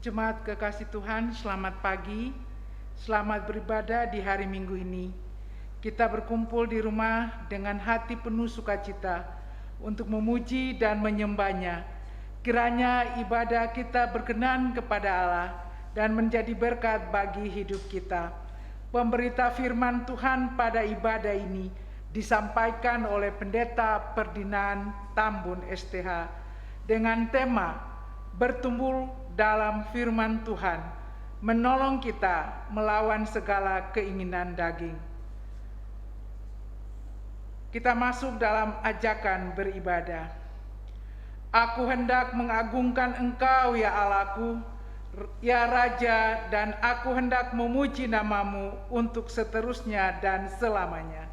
Jemaat kekasih Tuhan, selamat pagi. Selamat beribadah di hari Minggu ini. Kita berkumpul di rumah dengan hati penuh sukacita untuk memuji dan menyembah-Nya. Kiranya ibadah kita berkenan kepada Allah dan menjadi berkat bagi hidup kita. Pemberita firman Tuhan pada ibadah ini disampaikan oleh Pendeta Ferdinand Tambun STH dengan tema bertumbuh dalam firman Tuhan, menolong kita melawan segala keinginan daging. Kita masuk dalam ajakan beribadah. Aku hendak mengagungkan Engkau ya Allahku, ya Raja, dan aku hendak memuji namamu untuk seterusnya dan selamanya.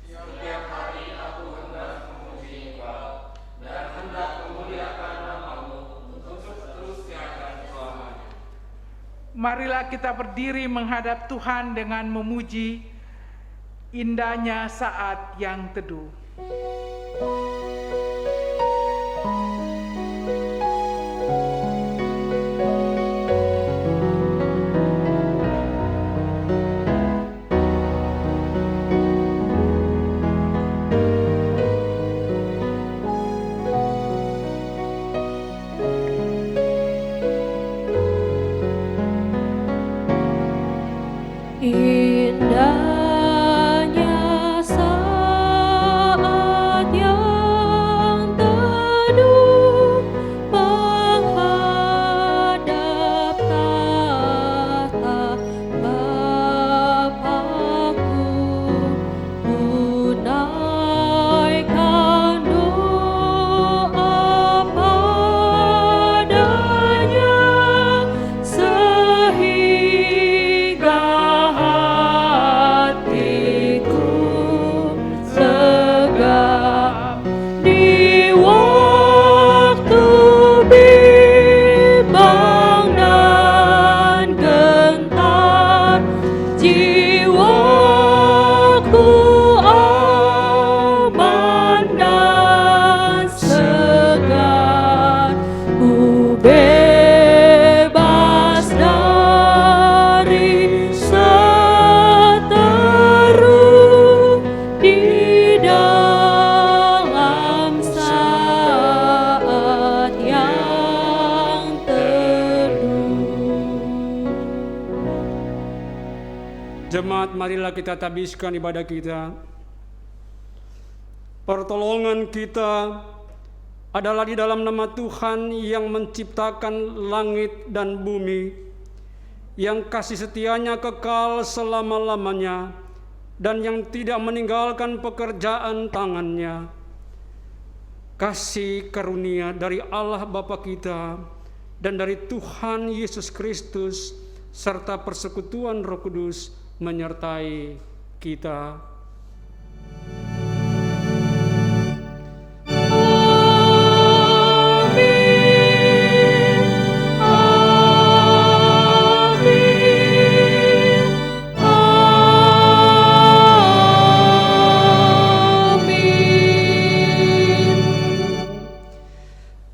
Setiap hari aku hendak memuji Engkau dan hendak memuliakan namamu untuk seterusnya dan selamanya. Marilah kita berdiri menghadap Tuhan dengan memuji indahnya saat yang teduh. Indahnya saat yang teduh menghadap tahta Bapa-Ku, ku naikkan doa padanya sehingga hatiku lega di waktu bimbang dan gentar, jiwaku aman dan segar, ku bebas dari seteru di dalam saat yang teduh. Jemaat, marilah kita tabiskan ibadah kita. Pertolongan kita adalah di dalam nama Tuhan yang menciptakan langit dan bumi, yang kasih setianya kekal selama-lamanya, dan yang tidak meninggalkan pekerjaan tangannya. Kasih karunia dari Allah Bapa kita dan dari Tuhan Yesus Kristus serta persekutuan Roh Kudus menyertai kita.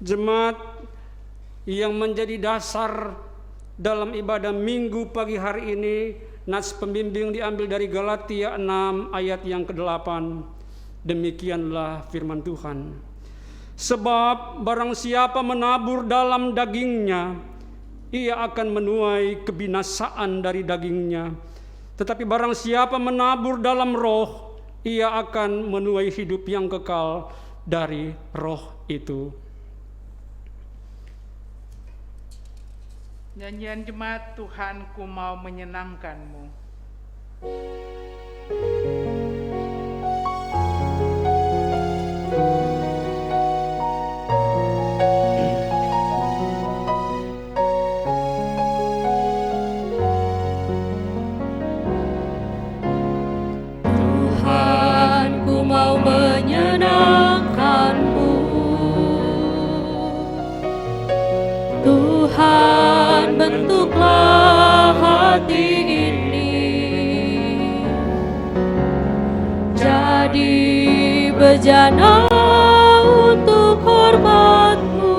Jemaat, yang menjadi dasar dalam ibadah Minggu pagi hari ini, nats pembimbing diambil dari Galatia 6 ayat yang ke-8. Demikianlah firman Tuhan. Sebab barang siapa menabur dalam dagingnya, ia akan menuai kebinasaan dari dagingnya. Tetapi barang siapa menabur dalam roh, ia akan menuai hidup yang kekal dari roh itu. Nyanyian jemaat, Tuhan ku mau menyenangkanmu. Tuhan, ku mau menyenangkan-Mu. Tuhan, bentuklah hati ini jadi bejana untuk hormat-Mu.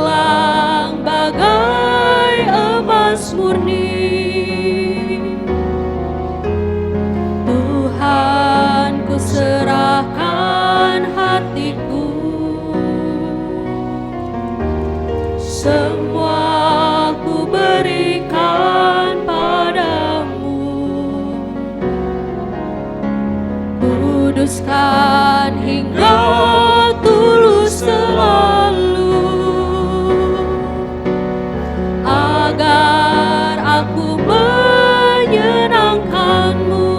terang bagai emas murni. Tuhan, ku serahkan hatiku, semua ku berikan padamu. Kuduskan hingga tulus selalu, agar aku menyenangkanmu,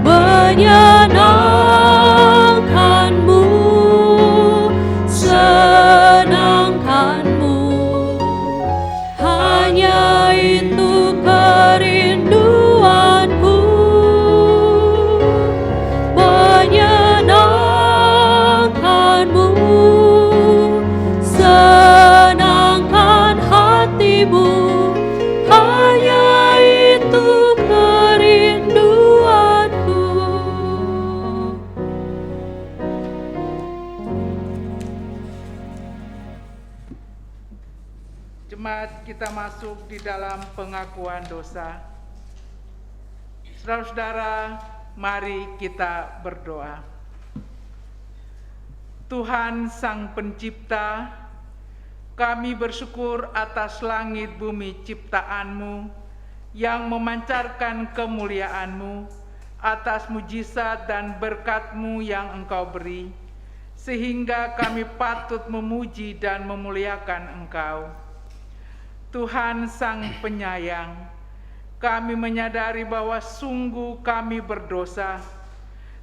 menyenangkanmu, senangkanmu. Hanya itu kerinduanku, menyenangkanmu, senangkan hatimu. Hanya itu kerinduanku. Jemaat, kita masuk di dalam pengakuan dosa. Saudara-saudara, mari kita berdoa. Tuhan Sang Pencipta, kami bersyukur atas langit bumi ciptaan-Mu yang memancarkan kemuliaan-Mu, atas mujizat dan berkat-Mu yang Engkau beri, sehingga kami patut memuji dan memuliakan Engkau. Tuhan Sang Penyayang, kami menyadari bahwa sungguh kami berdosa,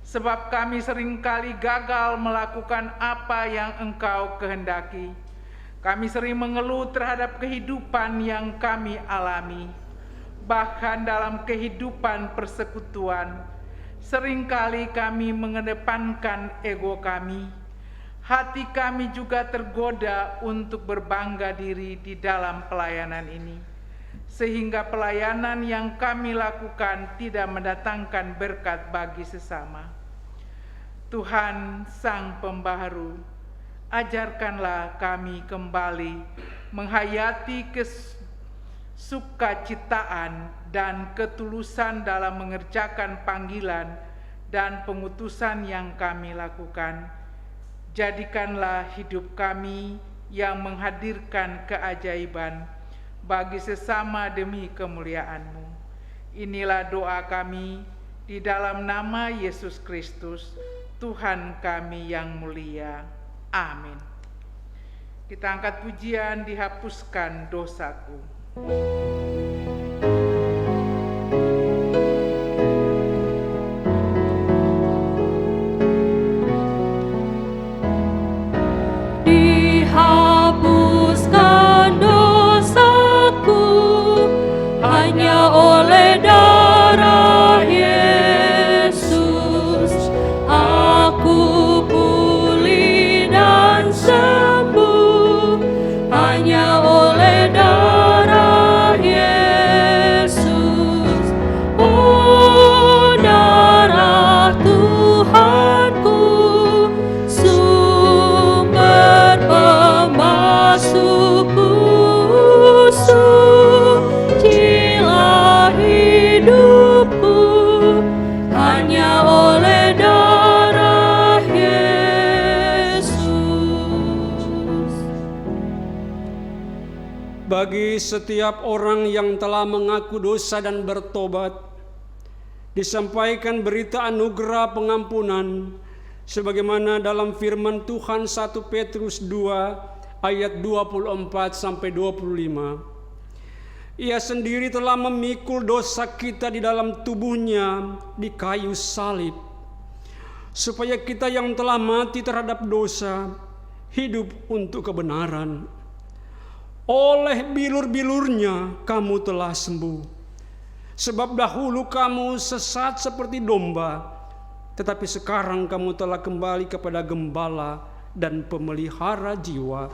sebab kami seringkali gagal melakukan apa yang Engkau kehendaki. Kami sering mengeluh terhadap kehidupan yang kami alami. Bahkan dalam kehidupan persekutuan, seringkali kami mengedepankan ego kami. Hati kami juga tergoda untuk berbangga diri di dalam pelayanan ini, sehingga pelayanan yang kami lakukan tidak mendatangkan berkat bagi sesama. Tuhan Sang Pembaharu, ajarkanlah kami kembali menghayati kesukacitaan dan ketulusan dalam mengerjakan panggilan dan pengutusan yang kami lakukan. Jadikanlah hidup kami yang menghadirkan keajaiban bagi sesama demi kemuliaan-Mu. Inilah doa kami di dalam nama Yesus Kristus, Tuhan kami yang mulia. Amin. Kita angkat pujian, dihapuskan dosaku. Dihapuskan dosaku hanya oleh darah Yesus. Aku pulih dan sembuh hanya oleh darah Yesus. Oh, darah Tuhanku, sumber pemasukku, sucilah hidupku hanya oleh darah Yesus. Bagi setiap orang yang telah mengaku dosa dan bertobat, disampaikan berita anugerah pengampunan, sebagaimana dalam firman Tuhan 1 Petrus 2 ayat 24-25. Ia sendiri telah memikul dosa kita di dalam tubuhnya di kayu salib, supaya kita yang telah mati terhadap dosa hidup untuk kebenaran. Oleh bilur-bilurnya kamu telah sembuh. Sebab dahulu kamu sesat seperti domba, tetapi sekarang kamu telah kembali kepada gembala dan pemelihara jiwa.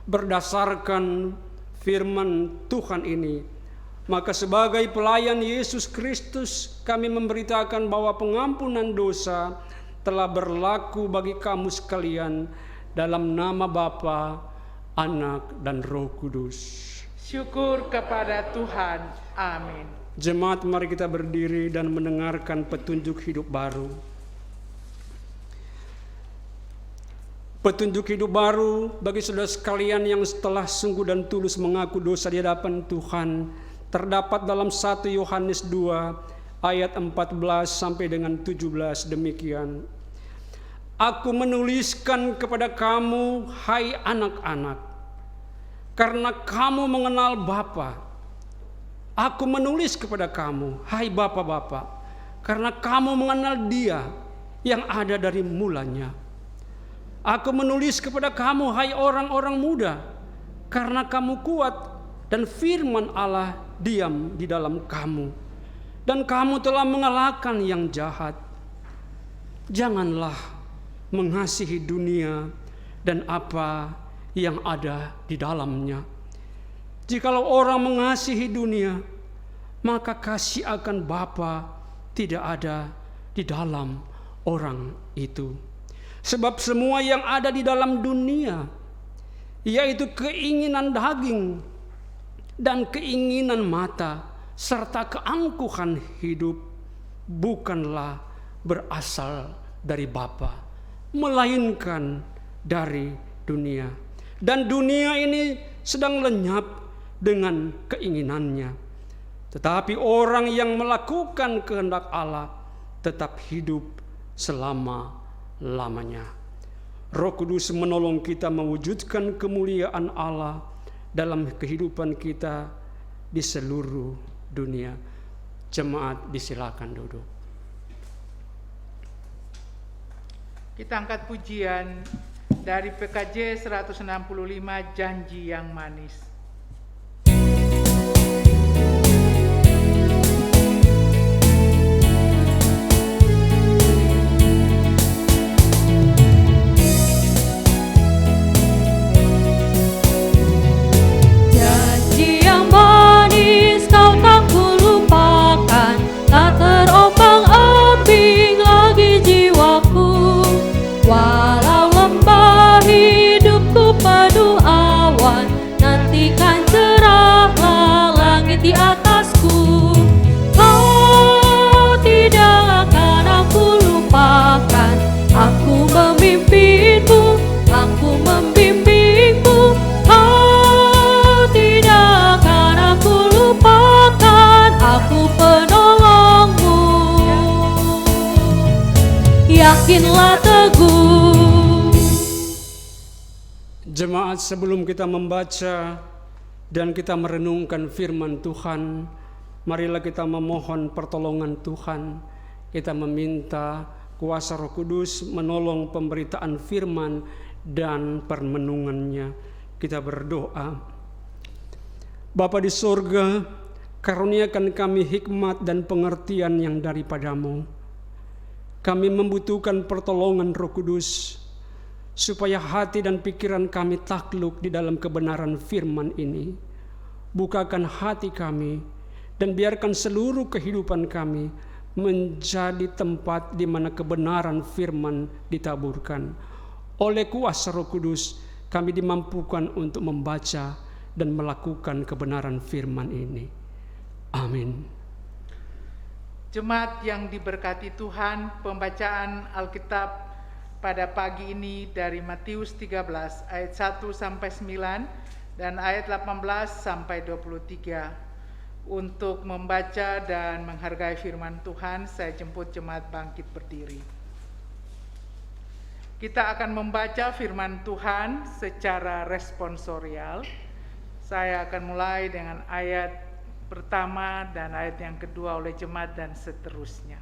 Berdasarkan firman Tuhan ini, maka sebagai pelayan Yesus Kristus, kami memberitakan bahwa pengampunan dosa telah berlaku bagi kamu sekalian dalam nama Bapa, Anak, dan Roh Kudus. Syukur kepada Tuhan. Amin. Jemaat, mari kita berdiri dan mendengarkan petunjuk hidup baru. Petunjuk hidup baru bagi saudara sekalian yang setelah sungguh dan tulus mengaku dosa di hadapan Tuhan terdapat dalam 1 Yohanes 2 ayat 14 sampai dengan 17 demikian. Aku menuliskan kepada kamu, hai anak-anak, karena kamu mengenal Bapa. Aku menulis kepada kamu, hai bapak-bapak, karena kamu mengenal Dia yang ada dari mulanya. Aku menulis kepada kamu, hai orang-orang muda, karena kamu kuat dan firman Allah diam di dalam kamu, dan kamu telah mengalahkan yang jahat. Janganlah mengasihi dunia dan apa yang ada di dalamnya. Jikalau orang mengasihi dunia, maka kasih akan Bapa tidak ada di dalam orang itu. Sebab semua yang ada di dalam dunia, yaitu keinginan daging dan keinginan mata, serta keangkuhan hidup, bukanlah berasal dari Bapa, melainkan dari dunia. Dan dunia ini sedang lenyap dengan keinginannya. Tetapi orang yang melakukan kehendak Allah tetap hidup selama-lamanya. Roh Kudus menolong kita mewujudkan kemuliaan Allah dalam kehidupan kita di seluruh dunia. Jemaat, disilakan duduk. Kita angkat pujian dari PKJ 165, Janji yang Manis. Janji yang manis kau tak kulupakan, tak terombang-ambing lagi jiwaku. Walau lembah hidupku penuh awan, nantikan cerahlah langit di atasku. Kau tidak akan aku lupakan, aku memimpinmu, aku membimbingmu. Kau tidak akan aku lupakan, aku penolongmu. Yakinlah teguh. Jemaat, sebelum kita membaca dan kita merenungkan firman Tuhan, marilah kita memohon pertolongan Tuhan. Kita meminta kuasa Roh Kudus menolong pemberitaan firman dan permenungannya. Kita berdoa. Bapa di sorga, karuniakan kami hikmat dan pengertian yang daripadamu. Kami membutuhkan pertolongan Roh Kudus, supaya hati dan pikiran kami takluk di dalam kebenaran firman ini. Bukakan hati kami dan biarkan seluruh kehidupan kami menjadi tempat di mana kebenaran firman ditaburkan. Oleh kuasa Roh Kudus, kami dimampukan untuk membaca dan melakukan kebenaran firman ini. Amin. Jemaat yang diberkati Tuhan, pembacaan Alkitab pada pagi ini dari Matius 13 ayat 1 sampai 9 dan ayat 18 sampai 23. Untuk membaca dan menghargai firman Tuhan, saya jemput jemaat bangkit berdiri. Kita akan membaca firman Tuhan secara responsorial. Saya akan mulai dengan ayat pertama dan ayat yang kedua oleh jemaat dan seterusnya.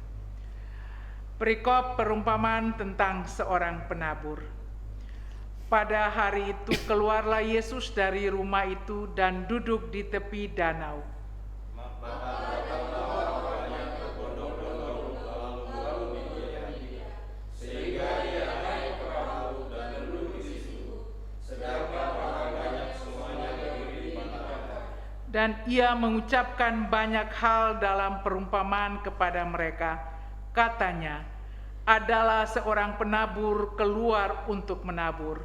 Perikop perumpamaan tentang seorang penabur. Pada hari itu keluarlah Yesus dari rumah itu dan duduk di tepi danau. Dan ia mengucapkan banyak hal dalam perumpamaan kepada mereka. Katanya, adalah seorang penabur keluar untuk menabur.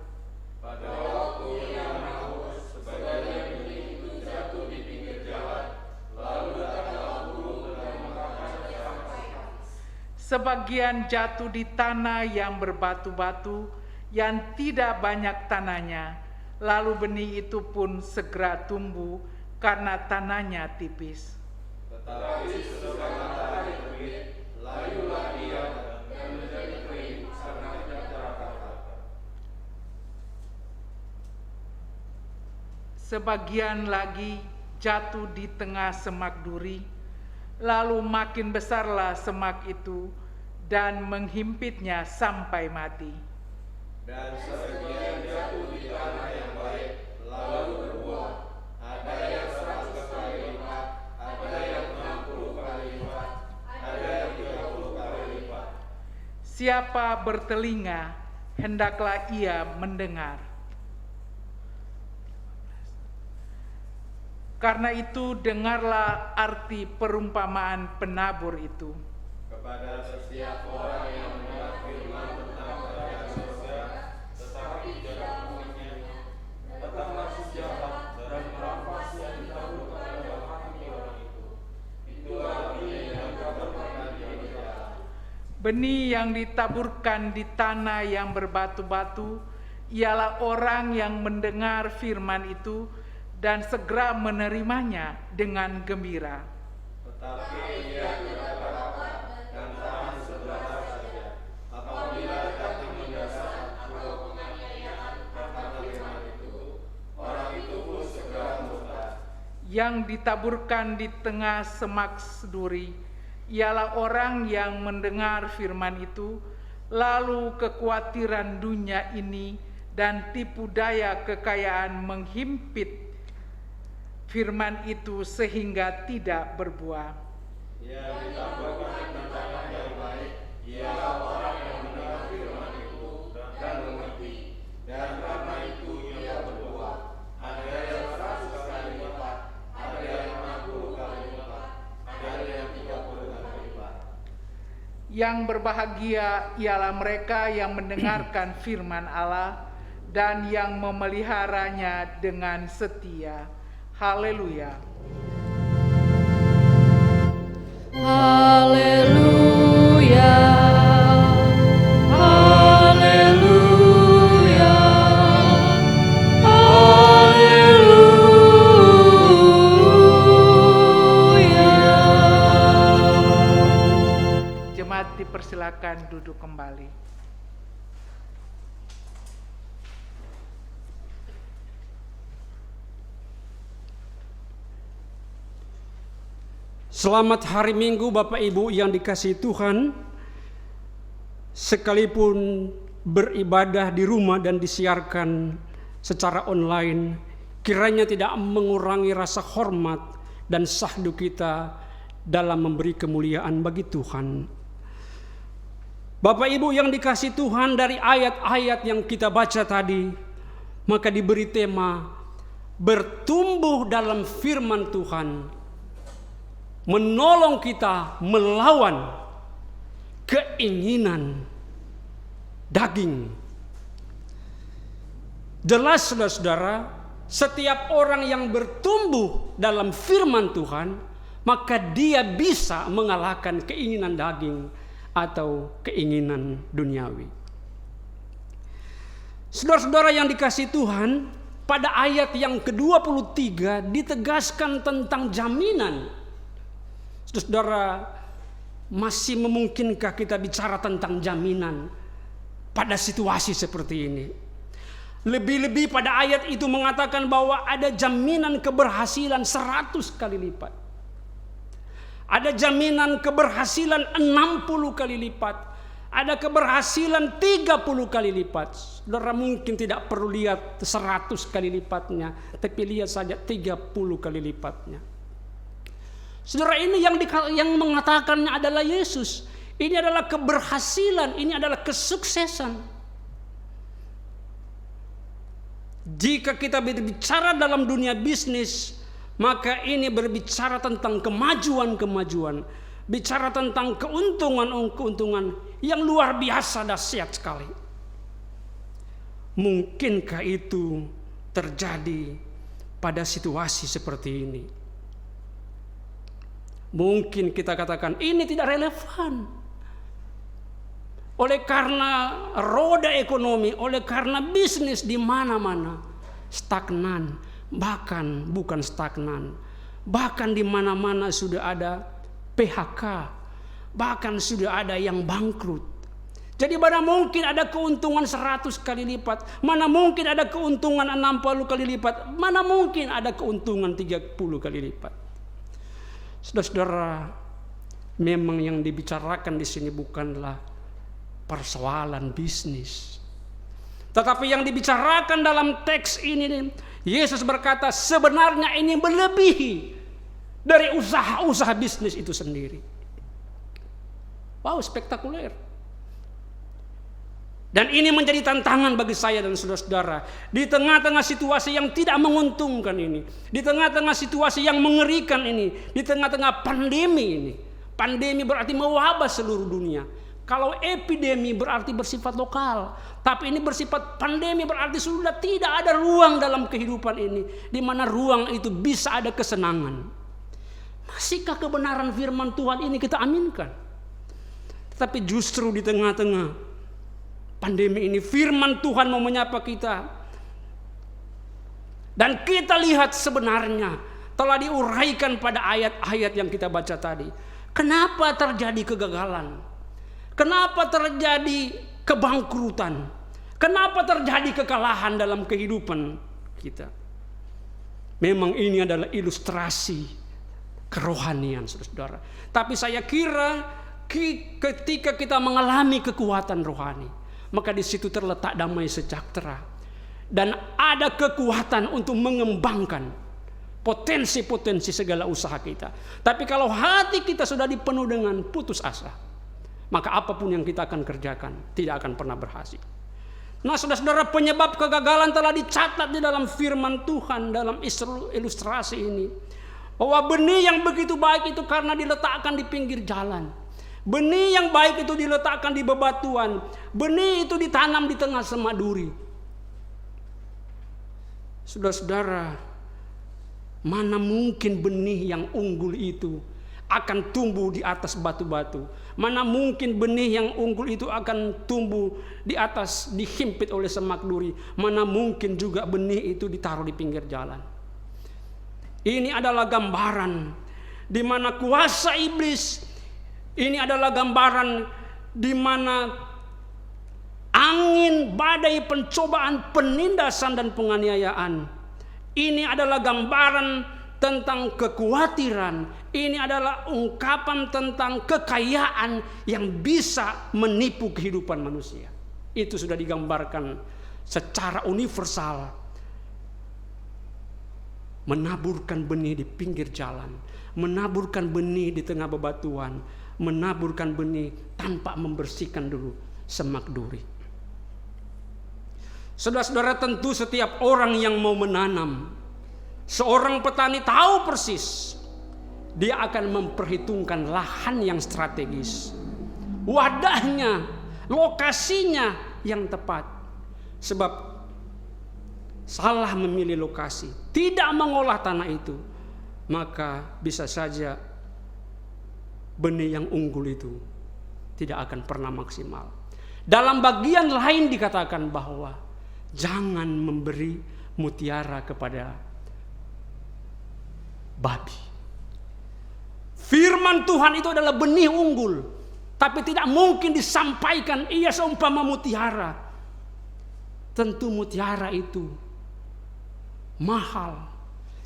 sebagian jatuh di tanah yang berbatu-batu, yang tidak banyak tanahnya, lalu benih itu pun segera tumbuh karena tanahnya tipis. Tetapi sesudah matahari terbit, layulah ia dan menjadi kering karena tidak terakar. Sebagian lagi jatuh di tengah semak duri, lalu makin besarlah semak itu dan menghimpitnya sampai mati. Dan sebagian jatuh di tanah yang baik, lalu berbuah. Ada yang 100 kali lipat, ada yang 60 kali lipat, ada yang 30 kali lipat. Siapa bertelinga, hendaklah ia mendengar. Karena itu dengarlah arti perumpamaan penabur itu. Kepada setiap orang yang mendengar firman tentang kerajaan surga, tetapi tidak mengertinya, datang nafsu jahat dan merampas yang ditabur kepada hati orang itu. Itulah benih yang ditaburkan di jalan. Benih yang ditaburkan di tanah yang berbatu-batu ialah orang yang mendengar firman itu dan segera menerimanya dengan gembira. Tetapi ia tidak berapa dan tahan sebentar saja. Apabila datang mendasak atau penganiayaan karena firman itu, orang itu pun segera murtad. Yang ditaburkan di tengah semak duri ialah orang yang mendengar firman itu, lalu kekhawatiran dunia ini dan tipu daya kekayaan menghimpit firman itu sehingga tidak berbuah. Yang ditaburkan di tanah yang baik ialah orang yang mendengar firman itu dan mengerti, dan karena itu ia berbuah. Ada yang 100 kali lipat, ada yang 60 kali lipat, ada yang 30 kali lipat. Yang berbahagia ialah mereka yang mendengarkan firman Allah dan yang memeliharanya dengan setia. Haleluya. Haleluya. Haleluya. Haleluya. Jemaat dipersilakan duduk kembali. Selamat hari Minggu Bapak Ibu yang dikasihi Tuhan. Sekalipun beribadah di rumah dan disiarkan secara online, kiranya tidak mengurangi rasa hormat dan syahdu kita dalam memberi kemuliaan bagi Tuhan. Bapak Ibu yang dikasihi Tuhan, dari ayat-ayat yang kita baca tadi, maka diberi tema bertumbuh dalam firman Tuhan, menolong kita melawan keinginan daging. Jelas saudara-saudara, setiap orang yang bertumbuh dalam firman Tuhan, maka dia bisa mengalahkan keinginan daging atau keinginan duniawi. Saudara-saudara yang dikasihi Tuhan, pada ayat yang ke-23 ditegaskan tentang jaminan. Saudara, masih memungkinkah kita bicara tentang jaminan pada situasi seperti ini? Lebih-lebih pada ayat itu mengatakan bahwa ada jaminan keberhasilan 100 kali lipat. Ada jaminan keberhasilan 60 kali lipat. Ada keberhasilan 30 kali lipat. Saudara mungkin tidak perlu lihat 100 kali lipatnya, tapi lihat saja 30 kali lipatnya. Saudara, ini yang mengatakannya adalah Yesus. Ini adalah keberhasilan, ini adalah kesuksesan. Jika kita berbicara dalam dunia bisnis, maka ini berbicara tentang kemajuan-kemajuan, bicara tentang keuntungan-keuntungan yang luar biasa dahsyat sekali. Mungkinkah itu terjadi pada situasi seperti ini? Mungkin kita katakan ini tidak relevan. oleh karena roda ekonomi, oleh karena bisnis di mana-mana stagnan, bahkan bukan stagnan, bahkan di mana-mana sudah ada PHK, bahkan sudah ada yang bangkrut. Jadi mana mungkin ada keuntungan 100 kali lipat, mana mungkin ada keuntungan 60 kali lipat, mana mungkin ada keuntungan 30 kali lipat. Saudara-saudara, memang yang dibicarakan di sini bukanlah persoalan bisnis. Tetapi yang dibicarakan dalam teks ini, Yesus berkata sebenarnya ini melebihi dari usaha-usaha bisnis itu sendiri. Wow, spektakuler. Dan ini menjadi tantangan bagi saya dan saudara-saudara. Di tengah-tengah situasi yang tidak menguntungkan ini, di tengah-tengah situasi yang mengerikan ini, di tengah-tengah pandemi ini. Pandemi berarti mewabah seluruh dunia. Kalau epidemi berarti bersifat lokal, tapi ini bersifat pandemi berarti sudah tidak ada ruang dalam kehidupan ini, di mana ruang itu bisa ada kesenangan. Masihkah kebenaran firman Tuhan ini kita aminkan? Tetapi justru di tengah-tengah pandemi ini firman Tuhan mau menyapa kita. Dan kita lihat sebenarnya telah diuraikan pada ayat-ayat yang kita baca tadi. Kenapa terjadi kegagalan? Kenapa terjadi kebangkrutan? Kenapa terjadi kekalahan dalam kehidupan kita? Memang ini adalah ilustrasi kerohanian, saudara-saudara. Tapi saya kira ketika kita mengalami kekuatan rohani, maka di situ terletak damai sejahtera dan ada kekuatan untuk mengembangkan potensi-potensi segala usaha kita. Tapi kalau hati kita sudah dipenuhi dengan putus asa, maka apapun yang kita akan kerjakan tidak akan pernah berhasil. Nah, saudara-saudara, penyebab kegagalan telah dicatat di dalam firman Tuhan dalam ilustrasi ini. Bahwa benih yang begitu baik itu karena diletakkan di pinggir jalan. Benih yang baik itu diletakkan di bebatuan. Benih itu ditanam di tengah semak duri. Saudara-saudara, mana mungkin benih yang unggul itu akan tumbuh di atas batu-batu. Mana mungkin benih yang unggul itu akan tumbuh di atas, dihimpit oleh semak duri. Mana mungkin juga benih itu ditaruh di pinggir jalan. Ini adalah gambaran di mana kuasa iblis. Ini adalah gambaran di mana angin, badai, pencobaan, penindasan dan penganiayaan. Ini adalah gambaran tentang kekhawatiran. Ini adalah ungkapan tentang kekayaan yang bisa menipu kehidupan manusia. Itu sudah digambarkan secara universal. Menaburkan benih di pinggir jalan, menaburkan benih di tengah bebatuan, menaburkan benih tanpa membersihkan dulu semak duri. Saudara-saudara, tentu setiap orang yang mau menanam, seorang petani tahu persis dia akan memperhitungkan lahan yang strategis, wadahnya, lokasinya yang tepat. Sebab salah memilih lokasi, tidak mengolah tanah itu, maka bisa saja benih yang unggul itu tidak akan pernah maksimal. Dalam bagian lain dikatakan bahwa jangan memberi mutiara kepada babi. Firman Tuhan itu adalah benih unggul, tapi tidak mungkin disampaikan ia seumpama mutiara. Tentu mutiara itu mahal,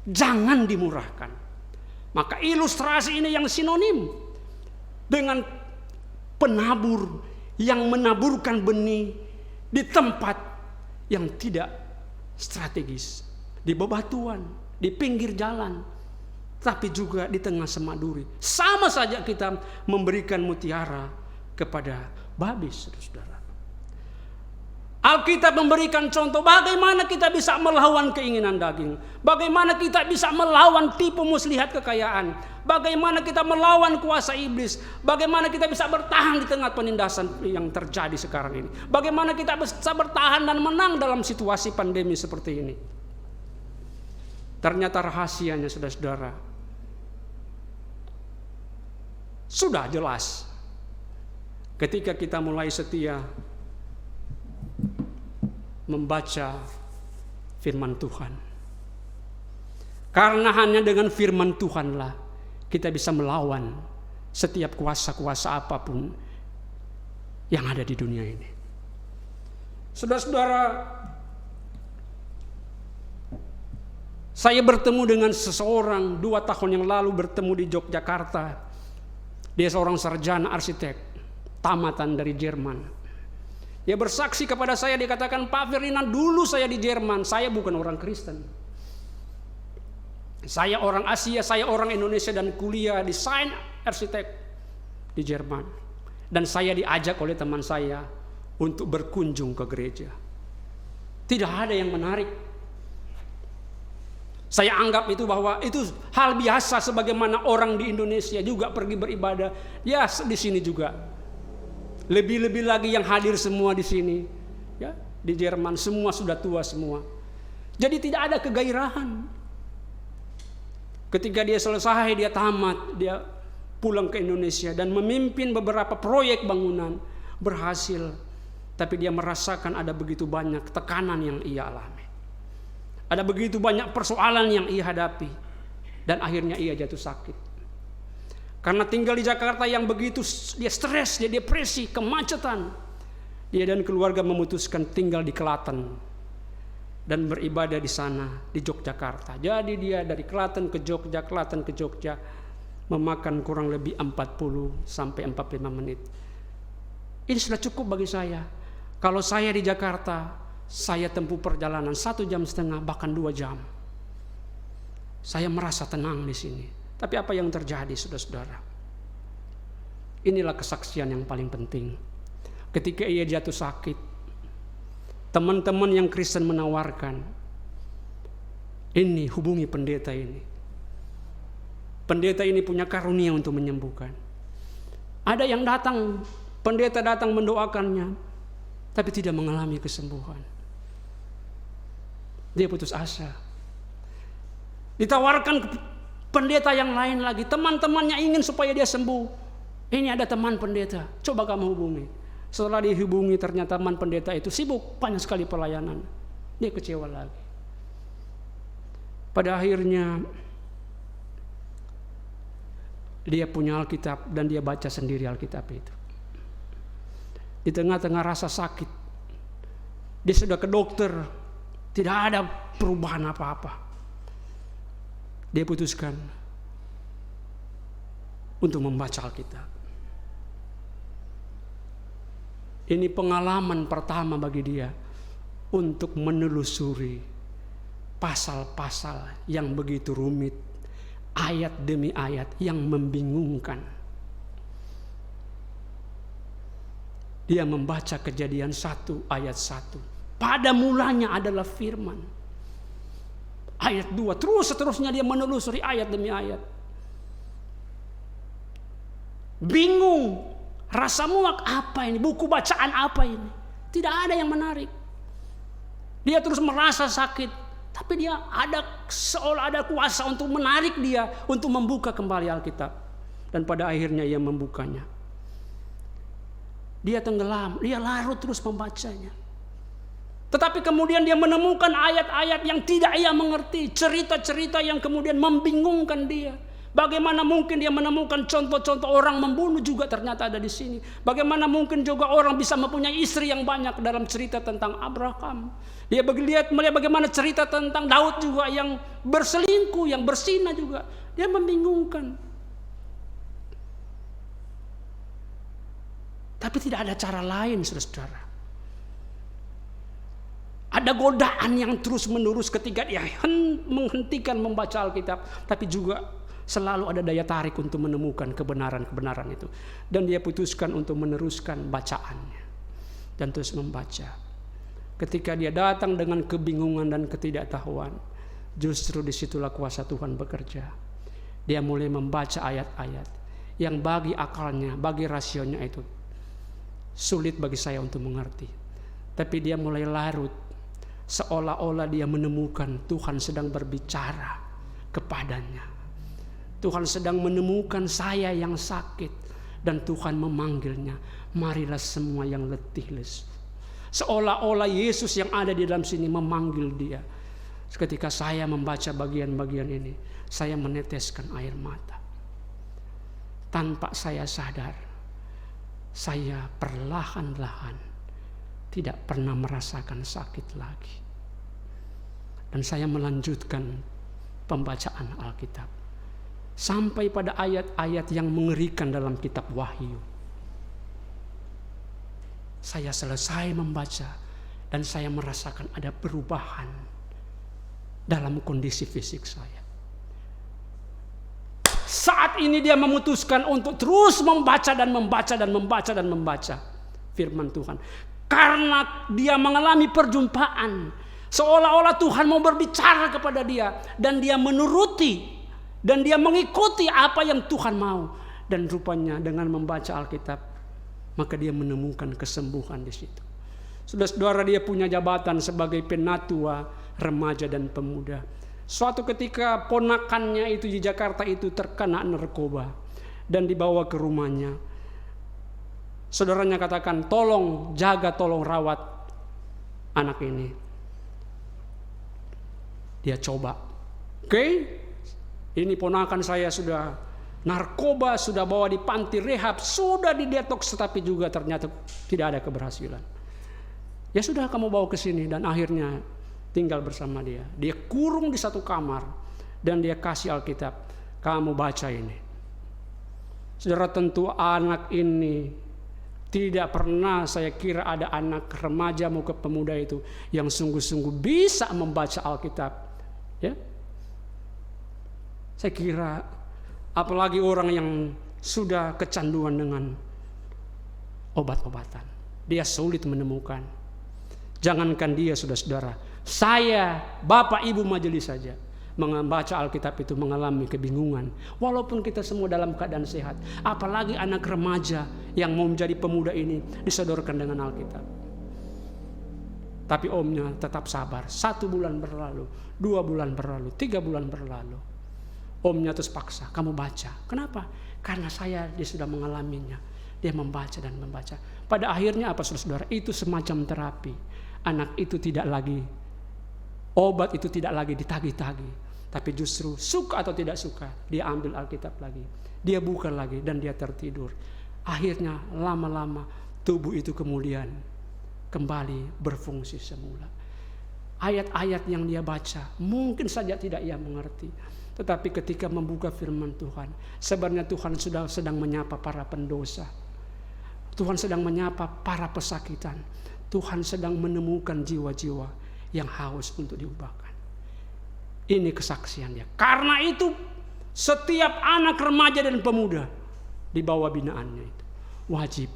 jangan dimurahkan. Maka ilustrasi ini yang sinonim dengan penabur yang menaburkan benih di tempat yang tidak strategis, di bebatuan, di pinggir jalan, tapi juga di tengah semak duri. Sama saja kita memberikan mutiara kepada babi, saudara-saudara. Alkitab memberikan contoh bagaimana kita bisa melawan keinginan daging, bagaimana kita bisa melawan tipu muslihat kekayaan, bagaimana kita melawan kuasa iblis, bagaimana kita bisa bertahan di tengah penindasan yang terjadi sekarang ini, bagaimana kita bisa bertahan dan menang dalam situasi pandemi seperti ini. Ternyata rahasianya, saudara-saudara, sudah jelas ketika kita mulai setia membaca firman Tuhan. Karena hanya dengan firman Tuhanlah kita bisa melawan setiap kuasa-kuasa apapun yang ada di dunia ini. Saudara-saudara, saya bertemu dengan seseorang 2 tahun yang lalu, bertemu di Yogyakarta. Dia seorang sarjana arsitek, tamatan dari Jerman. Dia bersaksi kepada saya, dia katakan, Pak Ferdinand, dulu saya di Jerman, saya bukan orang Kristen. Saya orang Asia, saya orang Indonesia dan kuliah desain arsitek di Jerman. Dan saya diajak oleh teman saya untuk berkunjung ke gereja. Tidak ada yang menarik. Saya anggap itu bahwa itu hal biasa, sebagaimana orang di Indonesia juga pergi beribadah. Ya, di sini juga. Lebih-lebih lagi yang hadir semua di sini. Ya, di Jerman semua sudah tua semua. Jadi tidak ada kegairahan. Ketika dia selesai, dia tamat, dia pulang ke Indonesia dan memimpin beberapa proyek bangunan, berhasil. Tapi dia merasakan ada begitu banyak tekanan yang ia alami. Ada begitu banyak persoalan yang ia hadapi. Dan akhirnya ia jatuh sakit. Karena tinggal di Jakarta yang begitu, dia stres, dia depresi, kemacetan. Dia dan keluarga memutuskan tinggal di Klaten dan beribadah di sana, di Yogyakarta. Jadi dia dari Klaten ke Jogja, Klaten ke Jogja, memakan kurang lebih 40 sampai 45 menit. Ini sudah cukup bagi saya. Kalau saya di Jakarta, saya tempuh perjalanan 1,5 jam, bahkan 2 jam. Saya merasa tenang di sini. Tapi apa yang terjadi, saudara-saudara? Inilah kesaksian yang paling penting. Ketika ia jatuh sakit, teman-teman yang Kristen menawarkan, ini hubungi pendeta ini. Pendeta ini punya karunia untuk menyembuhkan. Ada yang datang, pendeta datang mendoakannya, tapi tidak mengalami kesembuhan. Dia putus asa. Ditawarkan pendeta yang lain lagi, teman-temannya ingin supaya dia sembuh. Ini ada teman pendeta, coba kamu hubungi. Setelah dihubungi, ternyata teman pendeta itu sibuk, banyak sekali pelayanan. Dia kecewa lagi. Pada akhirnya dia punya Alkitab dan dia baca sendiri Alkitab itu. Di tengah-tengah rasa sakit, dia sudah ke dokter, tidak ada perubahan apa-apa. Dia putuskan untuk membaca Alkitab. Ini pengalaman pertama bagi dia untuk menelusuri pasal-pasal yang begitu rumit, ayat demi ayat yang membingungkan. Dia membaca Kejadian 1 ayat 1. Pada mulanya adalah firman. Ayat 2, terus seterusnya dia menelusuri ayat demi ayat. Bingung, rasa muak, apa ini? Buku bacaan apa ini? Tidak ada yang menarik. Dia terus merasa sakit, tapi dia seolah ada kuasa untuk menarik dia untuk membuka kembali Alkitab. Dan pada akhirnya ia membukanya. Dia tenggelam, dia larut terus membacanya. Tetapi kemudian dia menemukan ayat-ayat yang tidak ia mengerti, cerita-cerita yang kemudian membingungkan dia. Bagaimana mungkin dia menemukan contoh-contoh orang membunuh juga ternyata ada di sini. Bagaimana mungkin juga orang bisa mempunyai istri yang banyak dalam cerita tentang Abraham. Dia melihat bagaimana cerita tentang Daud juga yang berselingkuh, yang berzina juga. Dia membingungkan. Tapi tidak ada cara lain, saudara-saudara. Ada godaan yang terus-menerus ketika dia menghentikan membaca Alkitab, tapi juga selalu ada daya tarik untuk menemukan kebenaran-kebenaran itu. Dan dia putuskan untuk meneruskan bacaannya dan terus membaca. Ketika dia datang dengan kebingungan dan ketidaktahuan, justru disitulah kuasa Tuhan bekerja. Dia mulai membaca ayat-ayat yang bagi akalnya, bagi rasionya itu sulit bagi saya untuk mengerti. Tapi dia mulai larut, seolah-olah dia menemukan Tuhan sedang berbicara kepadanya. Tuhan sedang menemukan saya yang sakit Dan Tuhan memanggilnya, marilah semua yang letih lesu. Seolah-olah Yesus yang ada di dalam sini memanggil dia. Ketika saya membaca bagian-bagian ini, saya meneteskan air mata. Tanpa saya sadar, saya perlahan-lahan tidak pernah merasakan sakit lagi. Dan saya melanjutkan pembacaan Alkitab sampai pada ayat-ayat yang mengerikan dalam kitab Wahyu. Saya selesai membaca dan saya merasakan ada perubahan dalam kondisi fisik saya. Saat ini dia memutuskan untuk terus membaca dan membaca dan membaca dan membaca firman Tuhan. Karena dia mengalami perjumpaan, seolah-olah Tuhan mau berbicara kepada dia, dan dia menuruti dan dia mengikuti apa yang Tuhan mau. Dan rupanya dengan membaca Alkitab, maka dia menemukan kesembuhan di situ. Saudara-saudara, dia punya jabatan sebagai penatua remaja dan pemuda. Suatu ketika ponakannya itu di Jakarta itu terkena narkoba dan dibawa ke rumahnya. Saudaranya katakan, tolong jaga, tolong rawat anak ini. Dia coba. Oke, ini ponakan saya sudah narkoba, sudah bawa di panti rehab, sudah didetoks, tetapi juga ternyata tidak ada keberhasilan. Ya sudah, kamu bawa ke sini, dan akhirnya tinggal bersama dia. Dia kurung di satu kamar dan dia kasih Alkitab, kamu baca ini. Saudara, tentu anak ini tidak pernah saya kira ada anak remaja maupun pemuda itu yang sungguh-sungguh bisa membaca Alkitab. Ya, saya kira apalagi orang yang sudah kecanduan dengan obat-obatan, dia sulit menemukan. Jangankan dia, saudara-saudara, saya, bapak ibu majelis saja, membaca Alkitab itu mengalami kebingungan. Walaupun kita semua dalam keadaan sehat, apalagi anak remaja yang mau menjadi pemuda ini disodorkan dengan Alkitab. Tapi omnya tetap sabar. 1 bulan berlalu, 2 bulan berlalu, 3 bulan berlalu. Omnya terus paksa, kamu baca. Kenapa? Karena dia sudah mengalaminya. Dia membaca dan membaca. Pada akhirnya apa, saudara-saudara? Itu semacam terapi. Anak itu tidak lagi, obat itu tidak lagi ditagih-tagih. Tapi justru suka atau tidak suka, dia ambil Alkitab lagi. Dia buka lagi dan dia tertidur. Akhirnya lama-lama tubuh itu kemudian kembali berfungsi semula. Ayat-ayat yang dia baca mungkin saja tidak ia mengerti. Tetapi ketika membuka firman Tuhan, sebenarnya Tuhan sudah sedang menyapa para pendosa. Tuhan sedang menyapa para pesakitan. Tuhan sedang menemukan jiwa-jiwa yang haus untuk diubahkan. Ini kesaksian dia. Karena itu setiap anak remaja dan pemuda di bawah binaannya itu wajib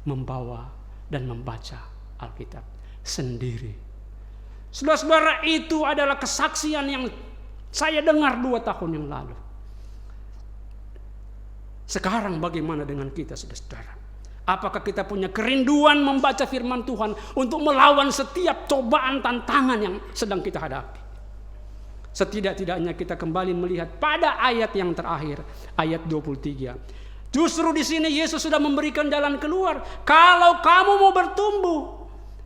membawa dan membaca Alkitab sendiri. Saudara-saudara, itu adalah kesaksian yang saya dengar 2 tahun yang lalu. Sekarang bagaimana dengan kita, saudara-saudara? Apakah kita punya kerinduan membaca firman Tuhan untuk melawan setiap cobaan tantangan yang sedang kita hadapi? Setidak-tidaknya kita kembali melihat pada ayat yang terakhir, ayat 23. Justru di sini Yesus sudah memberikan jalan keluar. Kalau kamu mau bertumbuh,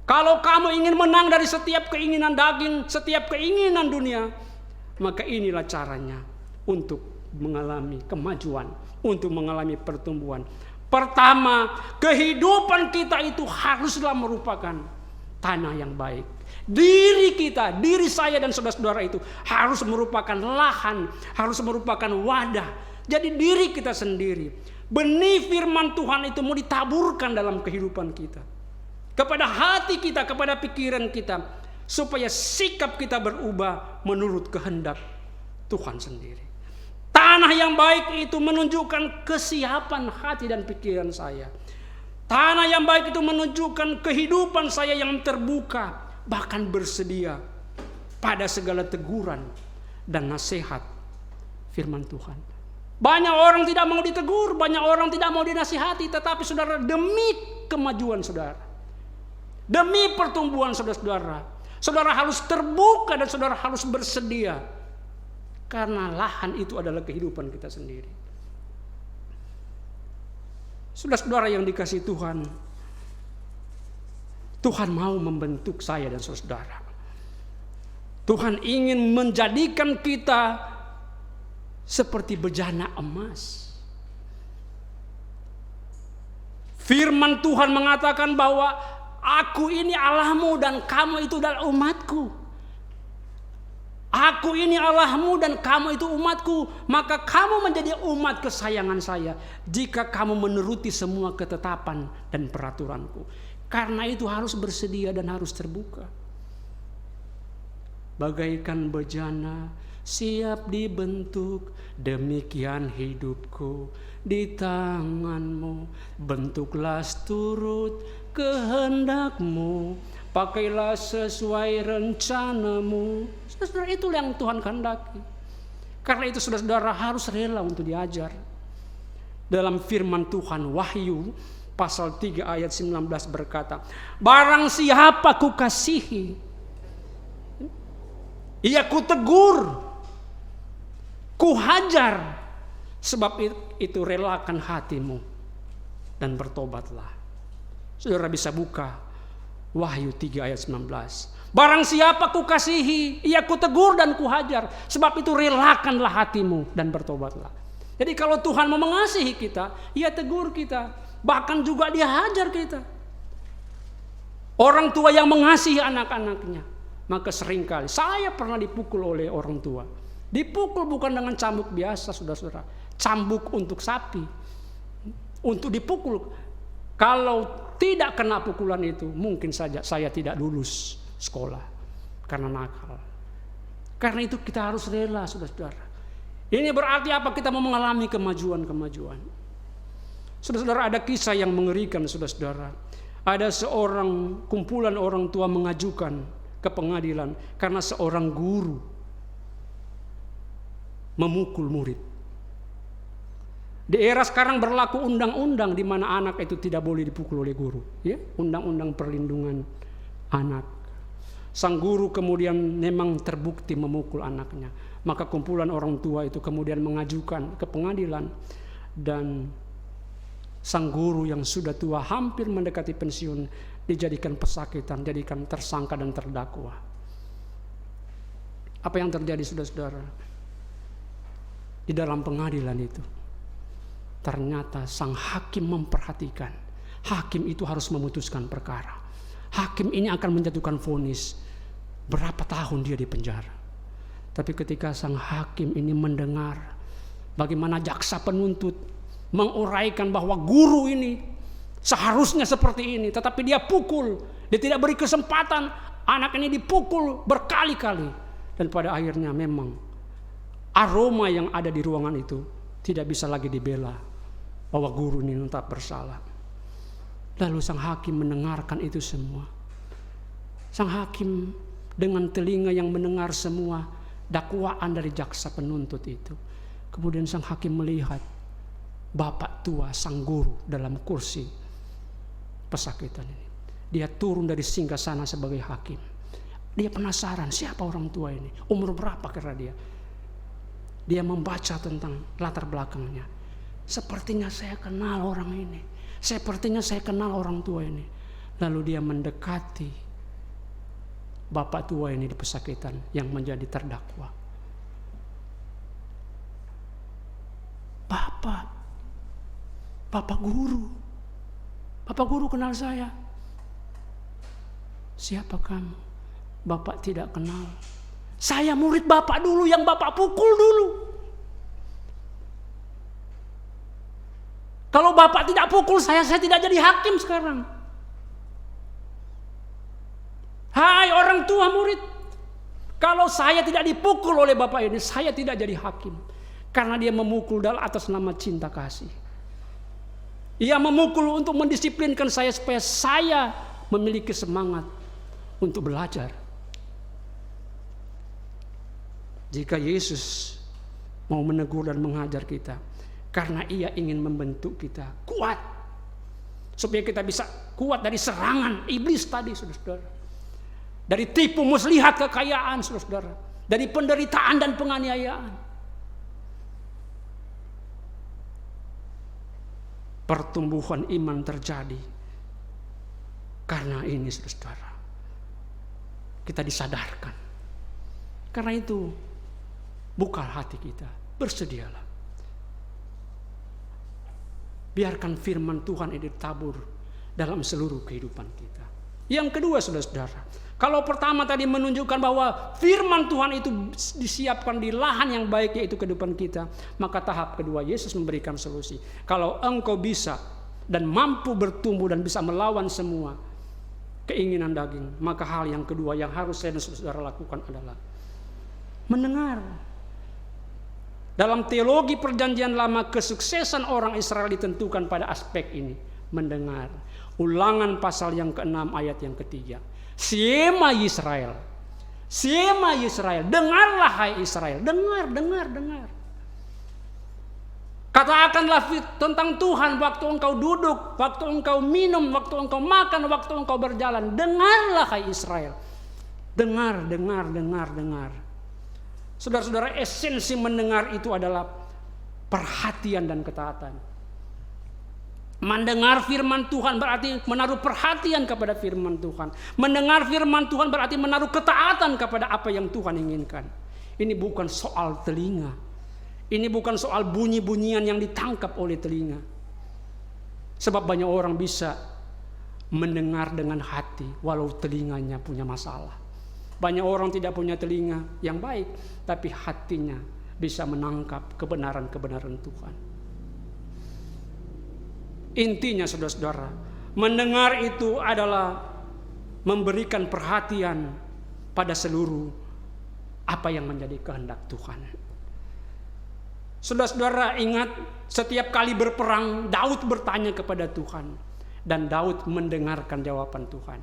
kalau kamu ingin menang dari setiap keinginan daging, setiap keinginan dunia, maka inilah caranya untuk mengalami kemajuan, untuk mengalami pertumbuhan. Pertama, kehidupan kita itu haruslah merupakan tanah yang baik. Diri kita, diri saya dan saudara-saudara itu harus merupakan lahan, harus merupakan wadah. Jadi diri kita sendiri, benih firman Tuhan itu mau ditaburkan dalam kehidupan kita, kepada hati kita, kepada pikiran kita, supaya sikap kita berubah menurut kehendak Tuhan sendiri. Tanah yang baik itu menunjukkan kesiapan hati dan pikiran saya. Tanah yang baik itu menunjukkan kehidupan saya yang terbuka, bahkan bersedia pada segala teguran dan nasihat firman Tuhan. Banyak orang tidak mau ditegur, banyak orang tidak mau dinasihati, tetapi saudara, demi kemajuan saudara, demi pertumbuhan saudara-saudara, saudara harus terbuka dan saudara harus bersedia. Karena lahan itu adalah kehidupan kita sendiri. Saudara-saudara yang dikasihi Tuhan, Tuhan mau membentuk saya dan saudara. Tuhan ingin menjadikan kita seperti bejana emas. Firman Tuhan mengatakan bahwa aku ini Allahmu dan kamu itu adalah umatku. Aku ini Allahmu dan kamu itu umatku. Maka kamu menjadi umat kesayangan saya jika kamu menuruti semua ketetapan dan peraturanku. Karena itu harus bersedia dan harus terbuka. Bagaikan bejana siap dibentuk, demikian hidupku di tanganmu. Bentuklah turut kehendakmu, pakailah sesuai rencanamu. Saudara, itu yang Tuhan kehendaki. Karena itu saudara harus rela untuk diajar. Dalam firman Tuhan Wahyu pasal 3 ayat 19 berkata, barang siapa kukasihi, ia kutegur, kuhajar, sebab itu relakan hatimu dan bertobatlah. Saudara bisa buka Wahyu 3 ayat 19. Barang siapa kukasihi, ia kutegur dan kuhajar, sebab itu relakanlah hatimu dan bertobatlah. Jadi kalau Tuhan mau mengasihi kita, ia tegur kita, bahkan juga dia hajar kita. Orang tua yang mengasihi anak-anaknya, maka seringkali saya pernah dipukul oleh orang tua. Dipukul bukan dengan cambuk biasa, saudara-saudara. Cambuk untuk sapi. Untuk dipukul. Kalau tidak kena pukulan itu, mungkin saja saya tidak lulus sekolah karena nakal. Karena itu kita harus rela, saudara-saudara. Ini berarti apa? Kita mau mengalami kemajuan-kemajuan. Saudara-saudara, ada kisah yang mengerikan, saudara-saudara. Ada seorang kumpulan orang tua mengajukan ke pengadilan karena seorang guru memukul murid. Di era sekarang berlaku undang-undang di mana anak itu tidak boleh dipukul oleh guru, ya, undang-undang perlindungan anak. Sang guru kemudian memang terbukti memukul anaknya. Maka kumpulan orang tua itu kemudian mengajukan ke pengadilan dan sang guru yang sudah tua hampir mendekati pensiun dijadikan pesakitan, jadikan tersangka dan terdakwa. Apa yang terjadi, saudara-saudara? Di dalam pengadilan itu, ternyata sang hakim memperhatikan. Hakim itu harus memutuskan perkara. Hakim ini akan menjatuhkan vonis berapa tahun dia di penjara. Tapi ketika sang hakim ini mendengar bagaimana jaksa penuntut menguraikan bahwa guru ini seharusnya seperti ini, tetapi dia pukul, dia tidak beri kesempatan, anak ini dipukul berkali-kali, dan pada akhirnya memang aroma yang ada di ruangan itu tidak bisa lagi dibela bahwa guru ini tetap bersalah. Lalu sang hakim mendengarkan itu semua. Sang hakim dengan telinga yang mendengar semua dakwaan dari jaksa penuntut itu. Kemudian sang hakim melihat bapak tua sang guru dalam kursi pesakitan ini. Dia turun dari singgasana sebagai hakim. Dia penasaran siapa orang tua ini, umur berapa kira dia. Dia membaca tentang latar belakangnya. Sepertinya saya kenal orang ini. Sepertinya saya kenal orang tua ini. Lalu dia mendekati bapak tua ini di pesakitan yang menjadi terdakwa. Bapak guru kenal saya. Siapa kamu? Bapak tidak kenal. Saya murid bapak dulu yang bapak pukul dulu. Kalau bapak tidak pukul saya tidak jadi hakim sekarang. Hai orang tua murid, kalau saya tidak dipukul oleh bapak ini, saya tidak jadi hakim. Karena dia memukul atas nama cinta kasih. Ia memukul untuk mendisiplinkan saya supaya saya memiliki semangat untuk belajar. Jika Yesus mau menegur dan mengajar kita, karena ia ingin membentuk kita kuat, supaya kita bisa kuat dari serangan iblis tadi, saudara-saudara. Dari tipu muslihat kekayaan, saudara-saudara. Dari penderitaan dan penganiayaan. pertumbuhan iman terjadi. Karena ini saudara, kita disadarkan. Karena itu, buka hati kita, bersedialah. Biarkan firman Tuhan ini ditabur dalam seluruh kehidupan kita. Yang kedua saudara-saudara, kalau pertama tadi menunjukkan bahwa firman Tuhan itu disiapkan di lahan yang baik, yaitu kehidupan kita, maka tahap kedua Yesus memberikan solusi. Kalau engkau bisa dan mampu bertumbuh dan bisa melawan semua keinginan daging, maka hal yang kedua yang harus saya dan saudara lakukan adalah mendengar. Dalam teologi perjanjian lama, kesuksesan orang Israel ditentukan pada aspek ini, mendengar. Ulangan pasal yang ke-6 ayat yang ke-3. Shema Yisrael, Shema Yisrael, dengarlah hai Israel, dengar. Katakanlah tentang Tuhan waktu engkau duduk, waktu engkau minum, waktu engkau makan, waktu engkau berjalan. Dengarlah hai Israel. Dengar. Saudara-saudara, esensi mendengar itu adalah perhatian dan ketaatan. Mendengar firman Tuhan berarti menaruh perhatian kepada firman Tuhan. Mendengar firman Tuhan berarti menaruh ketaatan kepada apa yang Tuhan inginkan. Ini bukan soal telinga. Ini bukan soal bunyi-bunyian yang ditangkap oleh telinga. Sebab banyak orang bisa mendengar dengan hati walau telinganya punya masalah. Banyak orang tidak punya telinga yang baik, tapi hatinya bisa menangkap kebenaran-kebenaran Tuhan. Intinya saudara-saudara, mendengar itu adalah memberikan perhatian pada seluruh apa yang menjadi kehendak Tuhan. Saudara-saudara ingat, setiap kali berperang Daud bertanya kepada Tuhan, dan Daud mendengarkan jawaban Tuhan.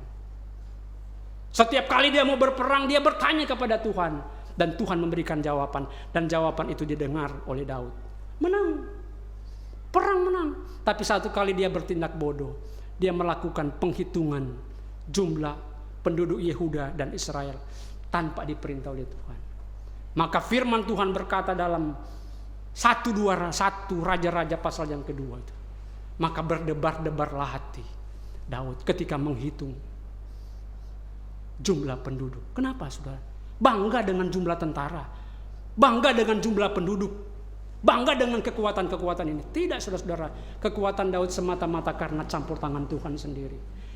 Setiap kali dia mau berperang, dia bertanya kepada Tuhan, dan Tuhan memberikan jawaban, dan jawaban itu didengar oleh Daud. Menang. Perang menang. Tapi satu kali dia bertindak bodoh. Dia melakukan penghitungan jumlah penduduk Yehuda dan Israel tanpa diperintah oleh Tuhan. Maka firman Tuhan berkata dalam 1 Raja-Raja pasal yang kedua itu. Maka berdebar-debarlah hati Daud ketika menghitung jumlah penduduk. Kenapa saudara? Bangga dengan jumlah tentara. Bangga dengan jumlah penduduk. Bangga dengan kekuatan-kekuatan ini. Tidak saudara-saudara. Kekuatan Daud semata-mata karena campur tangan Tuhan sendiri.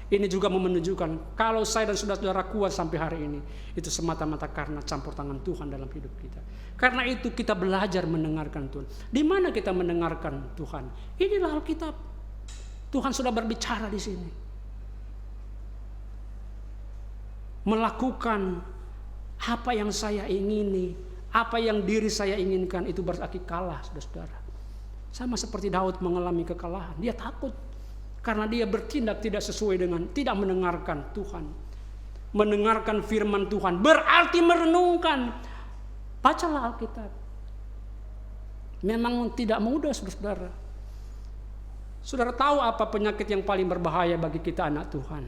Ini juga menunjukkan kalau saya dan saudara-saudara kuat sampai hari ini, itu semata-mata karena campur tangan Tuhan dalam hidup kita. Karena itu kita belajar mendengarkan Tuhan. Di mana kita mendengarkan Tuhan? Inilah Alkitab. Tuhan sudah berbicara di sini. Melakukan apa yang saya ingini, apa yang diri saya inginkan, itu berarti kalah, saudara-saudara. Sama seperti Daud mengalami kekalahan. Dia takut karena dia bertindak tidak sesuai dengan, tidak mendengarkan Tuhan. Mendengarkan firman Tuhan berarti merenungkan. Bacalah Alkitab. Memang tidak mudah, saudara-saudara. Saudara tahu apa penyakit yang paling berbahaya bagi kita anak Tuhan?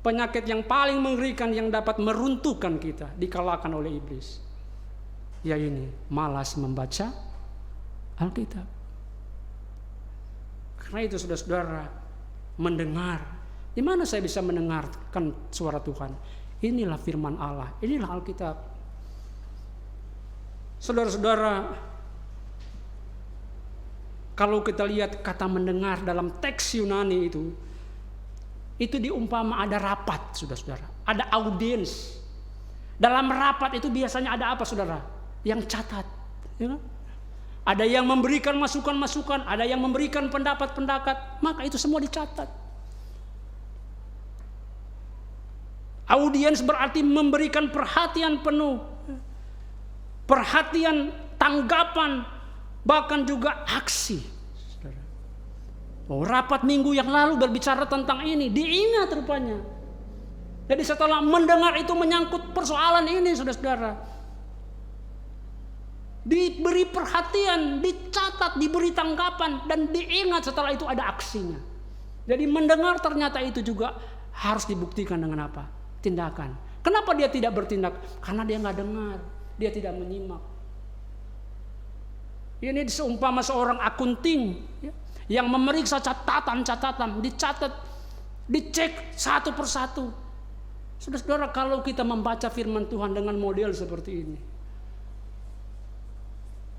Penyakit yang paling mengerikan yang dapat meruntuhkan kita, dikalahkan oleh iblis. Ya ini, malas membaca Alkitab. Karena itu saudara-saudara, mendengar. Di mana saya bisa mendengarkan suara Tuhan? Inilah firman Allah, inilah Alkitab. Saudara-saudara, kalau kita lihat kata mendengar dalam teks Yunani itu diumpama ada rapat, saudara-saudara. Ada audiens. Dalam rapat itu biasanya ada apa, saudara? Yang catat. Ya? Ada yang memberikan masukan-masukan, ada yang memberikan pendapat-pendapat. Maka itu semua dicatat. Audiens berarti memberikan perhatian penuh. Perhatian, tanggapan, bahkan juga aksi. Rapat minggu yang lalu berbicara tentang ini, diingat rupanya. Jadi setelah mendengar itu menyangkut persoalan ini, saudara-saudara, diberi perhatian, dicatat, diberi tanggapan, dan diingat setelah itu ada aksinya. Jadi mendengar ternyata itu juga harus dibuktikan dengan apa? Tindakan. Kenapa dia tidak bertindak? Karena dia nggak dengar, dia tidak menyimak. Ini seumpama seorang akunting, ya. yang memeriksa catatan-catatan, dicatat, dicek satu persatu. Saudara-saudara, kalau kita membaca firman Tuhan dengan model seperti ini,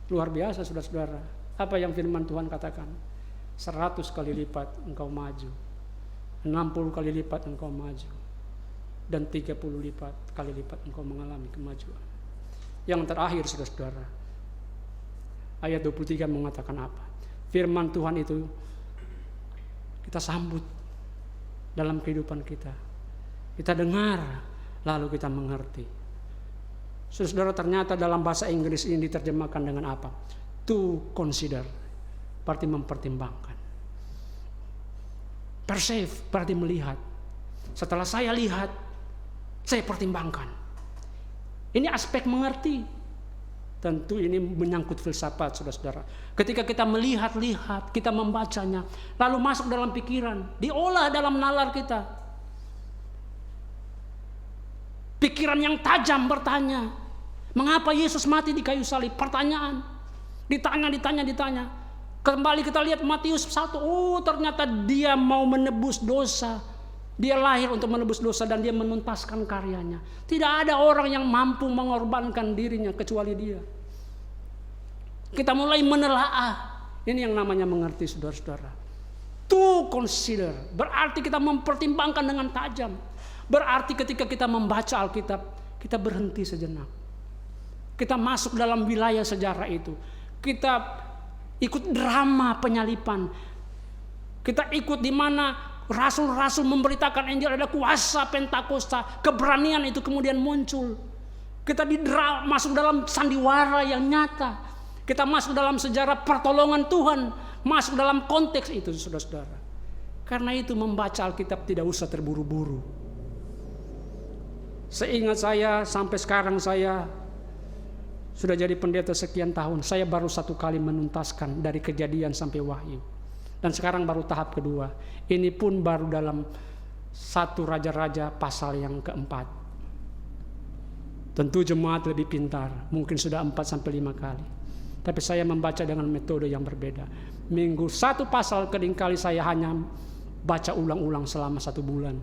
luar biasa saudara-saudara. Apa yang firman Tuhan katakan? 100 kali lipat engkau maju, 60 kali lipat engkau maju, dan 30 kali lipat engkau mengalami kemajuan. Yang terakhir saudara-saudara, ayat 23 mengatakan apa? Firman Tuhan itu kita sambut dalam kehidupan kita. Kita dengar, lalu kita mengerti. Saudara, ternyata dalam bahasa Inggris ini diterjemahkan dengan apa? To consider, berarti mempertimbangkan. Perceive, berarti melihat. Setelah saya lihat, saya pertimbangkan. Ini aspek mengerti. Tentu ini menyangkut filsafat, saudara-saudara. Ketika kita melihat-lihat, kita membacanya, lalu masuk dalam pikiran, diolah dalam nalar kita. Pikiran yang tajam bertanya, mengapa Yesus mati di kayu salib? Pertanyaan, ditanya. Kembali kita lihat Matius 1, oh ternyata dia mau menebus dosa. Dia lahir untuk menebus dosa dan dia menuntaskan karyanya. Tidak ada orang yang mampu mengorbankan dirinya kecuali dia. Kita mulai menelaah. Ini yang namanya mengerti, saudara-saudara. To consider, berarti kita mempertimbangkan dengan tajam. Berarti ketika kita membaca Alkitab, kita berhenti sejenak. Kita masuk dalam wilayah sejarah itu. Kita ikut drama penyalipan. Kita ikut di mana rasul-rasul memberitakan Injil, ada kuasa Pentakosta, keberanian itu kemudian muncul. Kita masuk dalam sandiwara yang nyata. Kita masuk dalam sejarah pertolongan Tuhan, masuk dalam konteks itu, saudara-saudara. Karena itu membaca Alkitab tidak usah terburu-buru. Seingat saya, sampai sekarang saya sudah jadi pendeta sekian tahun, saya baru 1 kali menuntaskan dari Kejadian sampai Wahyu. Dan sekarang baru tahap kedua. Ini pun baru dalam 1 Raja-Raja pasal yang keempat. Tentu jemaat lebih pintar, mungkin sudah 4-5 kali. Tapi saya membaca dengan metode yang berbeda. Minggu 1 pasal, kadangkali saya hanya baca ulang-ulang selama 1 bulan.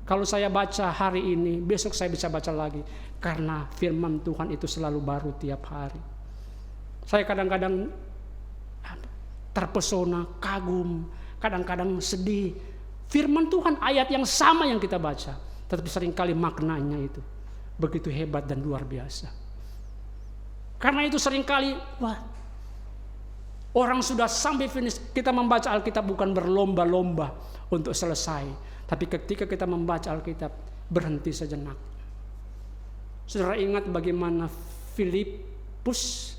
Kalau saya baca hari ini, besok saya bisa baca lagi. Karena firman Tuhan itu selalu baru tiap hari. Saya kadang-kadang terpesona, kagum, kadang-kadang sedih. Firman Tuhan, ayat yang sama yang kita baca. Tetapi seringkali maknanya itu begitu hebat dan luar biasa. Karena itu seringkali, orang sudah sampai finish. Kita membaca Alkitab bukan berlomba-lomba untuk selesai. Tapi ketika kita membaca Alkitab, berhenti sejenak. Saudara ingat bagaimana Filipus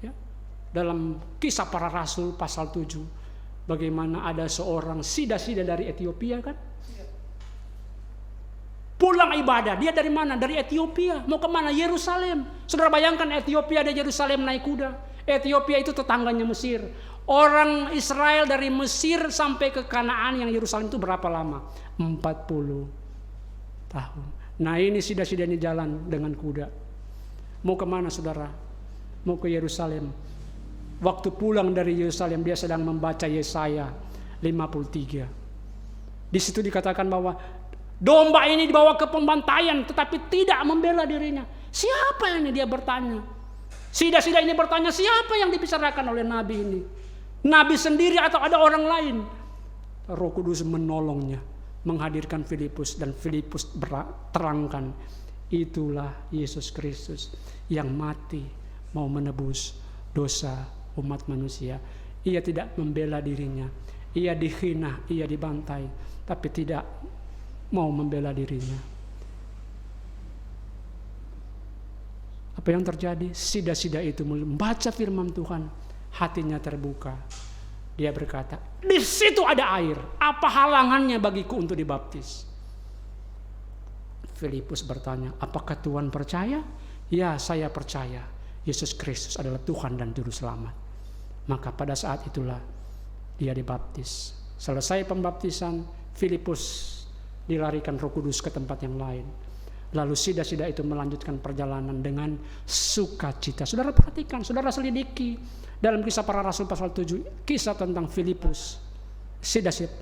ya, dalam Kisah Para Rasul pasal 7. Bagaimana ada seorang sida-sida dari Ethiopia kan? Pulang ibadah, dia dari mana? Dari Ethiopia. Mau kemana? Yerusalem. Saudara bayangkan Ethiopia dan Yerusalem naik kuda. Ethiopia itu tetangganya Mesir. Orang Israel dari Mesir sampai ke Kanaan yang Yerusalem itu berapa lama? 40 tahun. Nah ini sida-sida ini jalan dengan kuda. Mau kemana saudara? Mau ke Yerusalem. Waktu pulang dari Yerusalem dia sedang membaca Yesaya 53. Di situ dikatakan bahwa domba ini dibawa ke pembantaian tetapi tidak membela dirinya. Siapa ini? Dia bertanya. Sida-sida ini bertanya, siapa yang dibicarakan oleh nabi ini? Nabi sendiri atau ada orang lain? Roh Kudus menolongnya, menghadirkan Filipus, dan Filipus terangkan, itulah Yesus Kristus yang mati mau menebus dosa umat manusia. Ia tidak membela dirinya, ia dihina, ia dibantai, tapi tidak mau membela dirinya. Apa yang terjadi? Sida-sida itu membaca firman Tuhan, hatinya terbuka. Dia berkata, di situ ada air. Apa halangannya bagiku untuk dibaptis? Filipus bertanya, apakah Tuhan percaya? Ya, saya percaya. Yesus Kristus adalah Tuhan dan Juru Selamat. Maka pada saat itulah dia dibaptis. Selesai pembaptisan, Filipus dilarikan Roh Kudus ke tempat yang lain. Lalu sida-sida itu melanjutkan perjalanan dengan sukacita. Saudara perhatikan, saudara selidiki dalam Kisah Para Rasul pasal 7, kisah tentang Filipus. Sida-sida,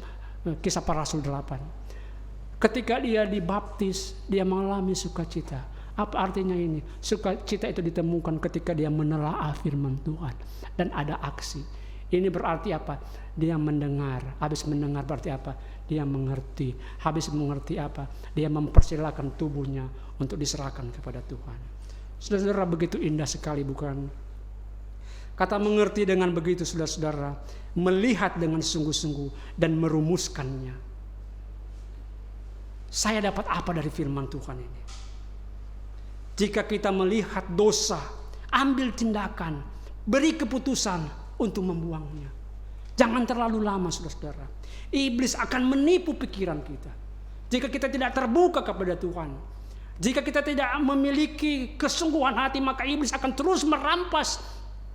Kisah Para Rasul 8. Ketika dia dibaptis, dia mengalami sukacita. Apa artinya ini? Sukacita itu ditemukan ketika dia menelaah firman Tuhan dan ada aksi. Ini berarti apa? Dia mendengar. Habis mendengar berarti apa? Dia mengerti. Habis mengerti apa? Dia mempersilahkan tubuhnya untuk diserahkan kepada Tuhan. Saudara-saudara, begitu indah sekali bukan? Kata mengerti dengan begitu, saudara-saudara, melihat dengan sungguh-sungguh dan merumuskannya. Saya dapat apa dari firman Tuhan ini? Jika kita melihat dosa, ambil tindakan, beri keputusan untuk membuangnya. Jangan terlalu lama, saudara-saudara. Iblis akan menipu pikiran kita. Jika kita tidak terbuka kepada Tuhan, jika kita tidak memiliki kesungguhan hati, maka iblis akan terus merampas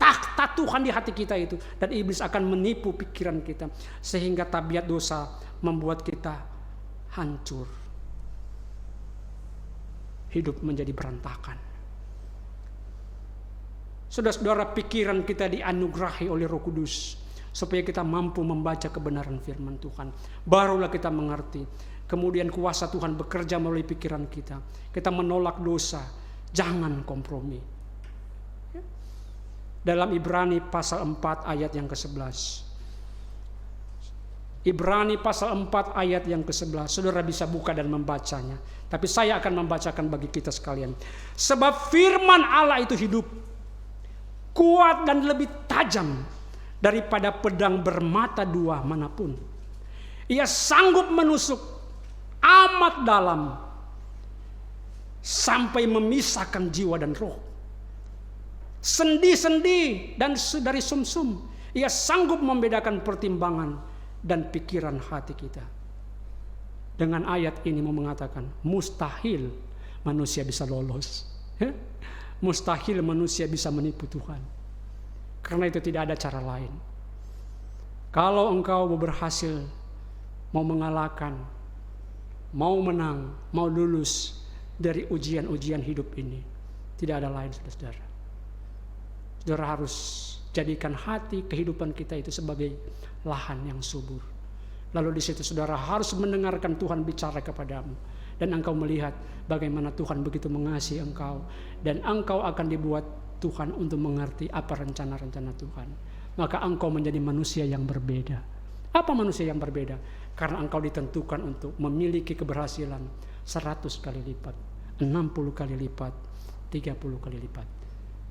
takhta Tuhan di hati kita itu. Dan iblis akan menipu pikiran kita, sehingga tabiat dosa membuat kita hancur. Hidup menjadi berantakan. Saudara-saudara, pikiran kita dianugerahi oleh Roh Kudus supaya kita mampu membaca kebenaran firman Tuhan. Barulah kita mengerti. Kemudian kuasa Tuhan bekerja melalui pikiran kita. Kita menolak dosa. Jangan kompromi. Dalam Ibrani pasal 4 ayat yang ke-11. Ibrani pasal 4 ayat yang ke-11. Saudara bisa buka dan membacanya. Tapi saya akan membacakan bagi kita sekalian. Sebab firman Allah itu hidup, kuat dan lebih tajam daripada pedang bermata dua manapun. Ia sanggup menusuk amat dalam sampai memisahkan jiwa dan roh, sendi-sendi dan dari sumsum. Ia sanggup membedakan pertimbangan dan pikiran hati kita. Dengan ayat ini mau mengatakan mustahil manusia bisa lolos. Mustahil manusia bisa menipu Tuhan. Karena itu tidak ada cara lain. Kalau engkau berhasil, mau mengalahkan, mau menang, mau lulus dari ujian-ujian hidup ini, tidak ada lain, saudara. Saudara harus jadikan hati kehidupan kita itu sebagai lahan yang subur. Lalu di situ saudara harus mendengarkan Tuhan bicara kepadamu. Dan engkau melihat bagaimana Tuhan begitu mengasihi engkau. Dan engkau akan dibuat Tuhan untuk mengerti apa rencana-rencana Tuhan. Maka engkau menjadi manusia yang berbeda. Apa manusia yang berbeda? Karena engkau ditentukan untuk memiliki keberhasilan 100 kali lipat, 60 kali lipat, 30 kali lipat.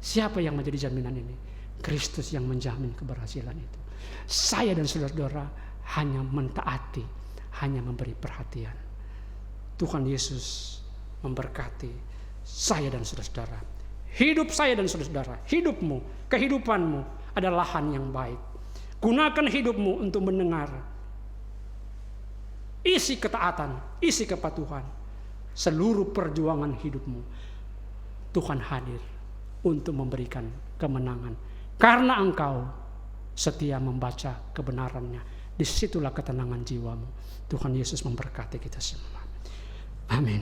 Siapa yang menjadi jaminan ini? Kristus yang menjamin keberhasilan itu. Saya dan saudara-saudara hanya mentaati, hanya memberi perhatian. Tuhan Yesus memberkati saya dan saudara-saudara. Hidup saya dan saudara-saudara, hidupmu, kehidupanmu adalah lahan yang baik. Gunakan hidupmu untuk mendengar isi ketaatan, isi kepatuhan. Seluruh perjuangan hidupmu, Tuhan hadir untuk memberikan kemenangan. Karena engkau setia membaca kebenarannya. Disitulah ketenangan jiwamu. Tuhan Yesus memberkati kita semua. Amin.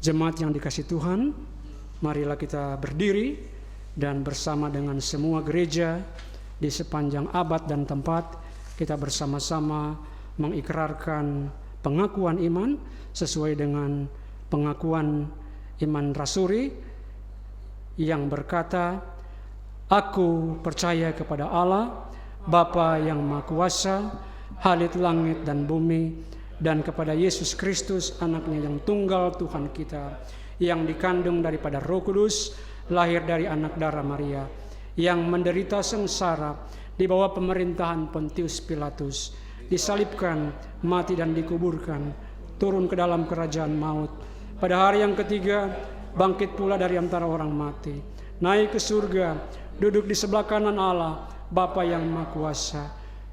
Jemaat yang dikasihi Tuhan, marilah kita berdiri dan bersama dengan semua gereja di sepanjang abad dan tempat kita bersama-sama mengikrarkan pengakuan iman sesuai dengan pengakuan iman rasuli yang berkata, aku percaya kepada Allah, Bapa yang Maha Kuasa, Halik langit dan bumi, dan kepada Yesus Kristus, anaknya yang tunggal Tuhan kita, yang dikandung daripada Roh Kudus, lahir dari anak darah Maria, yang menderita sengsara di bawah pemerintahan Pontius Pilatus, disalibkan, mati dan dikuburkan, turun ke dalam kerajaan maut. Pada hari yang ketiga, bangkit pula dari antara orang mati, naik ke surga, duduk di sebelah kanan Allah, Bapa yang Maha Kuasa,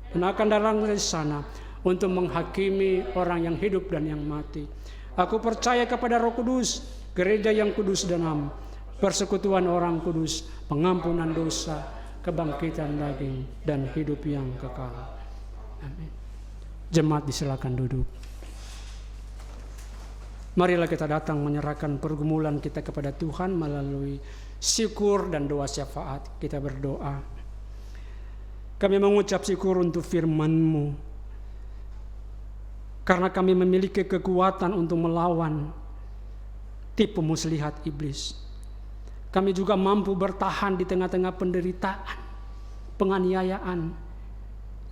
dan akan datang dari sana untuk menghakimi orang yang hidup dan yang mati. Aku percaya kepada Roh Kudus, gereja yang kudus dan am, persekutuan orang kudus, pengampunan dosa, kebangkitan daging, dan hidup yang kekal. Amin. Jemaat disilakan duduk. Marilah kita datang menyerahkan pergumulan kita kepada Tuhan melalui syukur dan doa syafaat. Kita berdoa. Kami mengucap syukur untuk firman-Mu, karena kami memiliki kekuatan untuk melawan tipu muslihat iblis. Kami juga mampu bertahan di tengah-tengah penderitaan, penganiayaan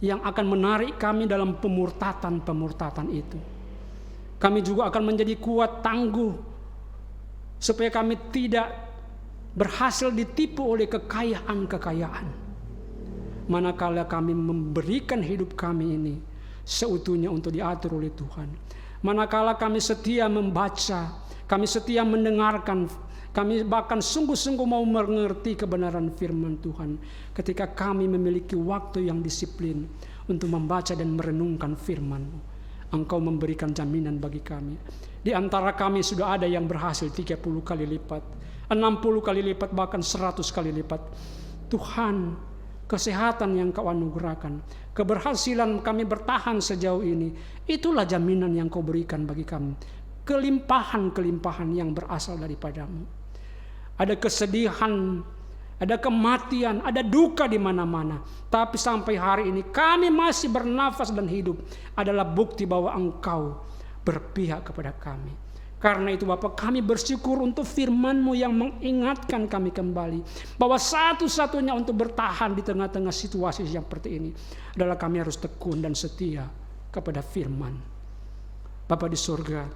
yang akan menarik kami dalam pemurtatan itu. Kami juga akan menjadi kuat tangguh supaya kami tidak berhasil ditipu oleh kekayaan-kekayaan. Manakala kami memberikan hidup kami ini seutuhnya untuk diatur oleh Tuhan. Manakala kami setia membaca, kami setia mendengarkan, kami bahkan sungguh-sungguh mau mengerti kebenaran firman Tuhan. Ketika kami memiliki waktu yang disiplin untuk membaca dan merenungkan firman-Mu, Engkau memberikan jaminan bagi kami. Di antara kami sudah ada yang berhasil 30 kali lipat, 60 kali lipat, bahkan 100 kali lipat. Tuhan, kesehatan yang Kau anugerahkan, keberhasilan kami bertahan sejauh ini, itulah jaminan yang Kau berikan bagi kami. Kelimpahan-kelimpahan yang berasal daripada-Mu. Ada kesedihan, ada kematian, ada duka di mana-mana. Tapi sampai hari ini kami masih bernafas dan hidup adalah bukti bahwa Engkau berpihak kepada kami. Karena itu Bapa, kami bersyukur untuk firman-Mu yang mengingatkan kami kembali bahwa satu-satunya untuk bertahan di tengah-tengah situasi yang seperti ini adalah kami harus tekun dan setia kepada firman. Bapa di surga,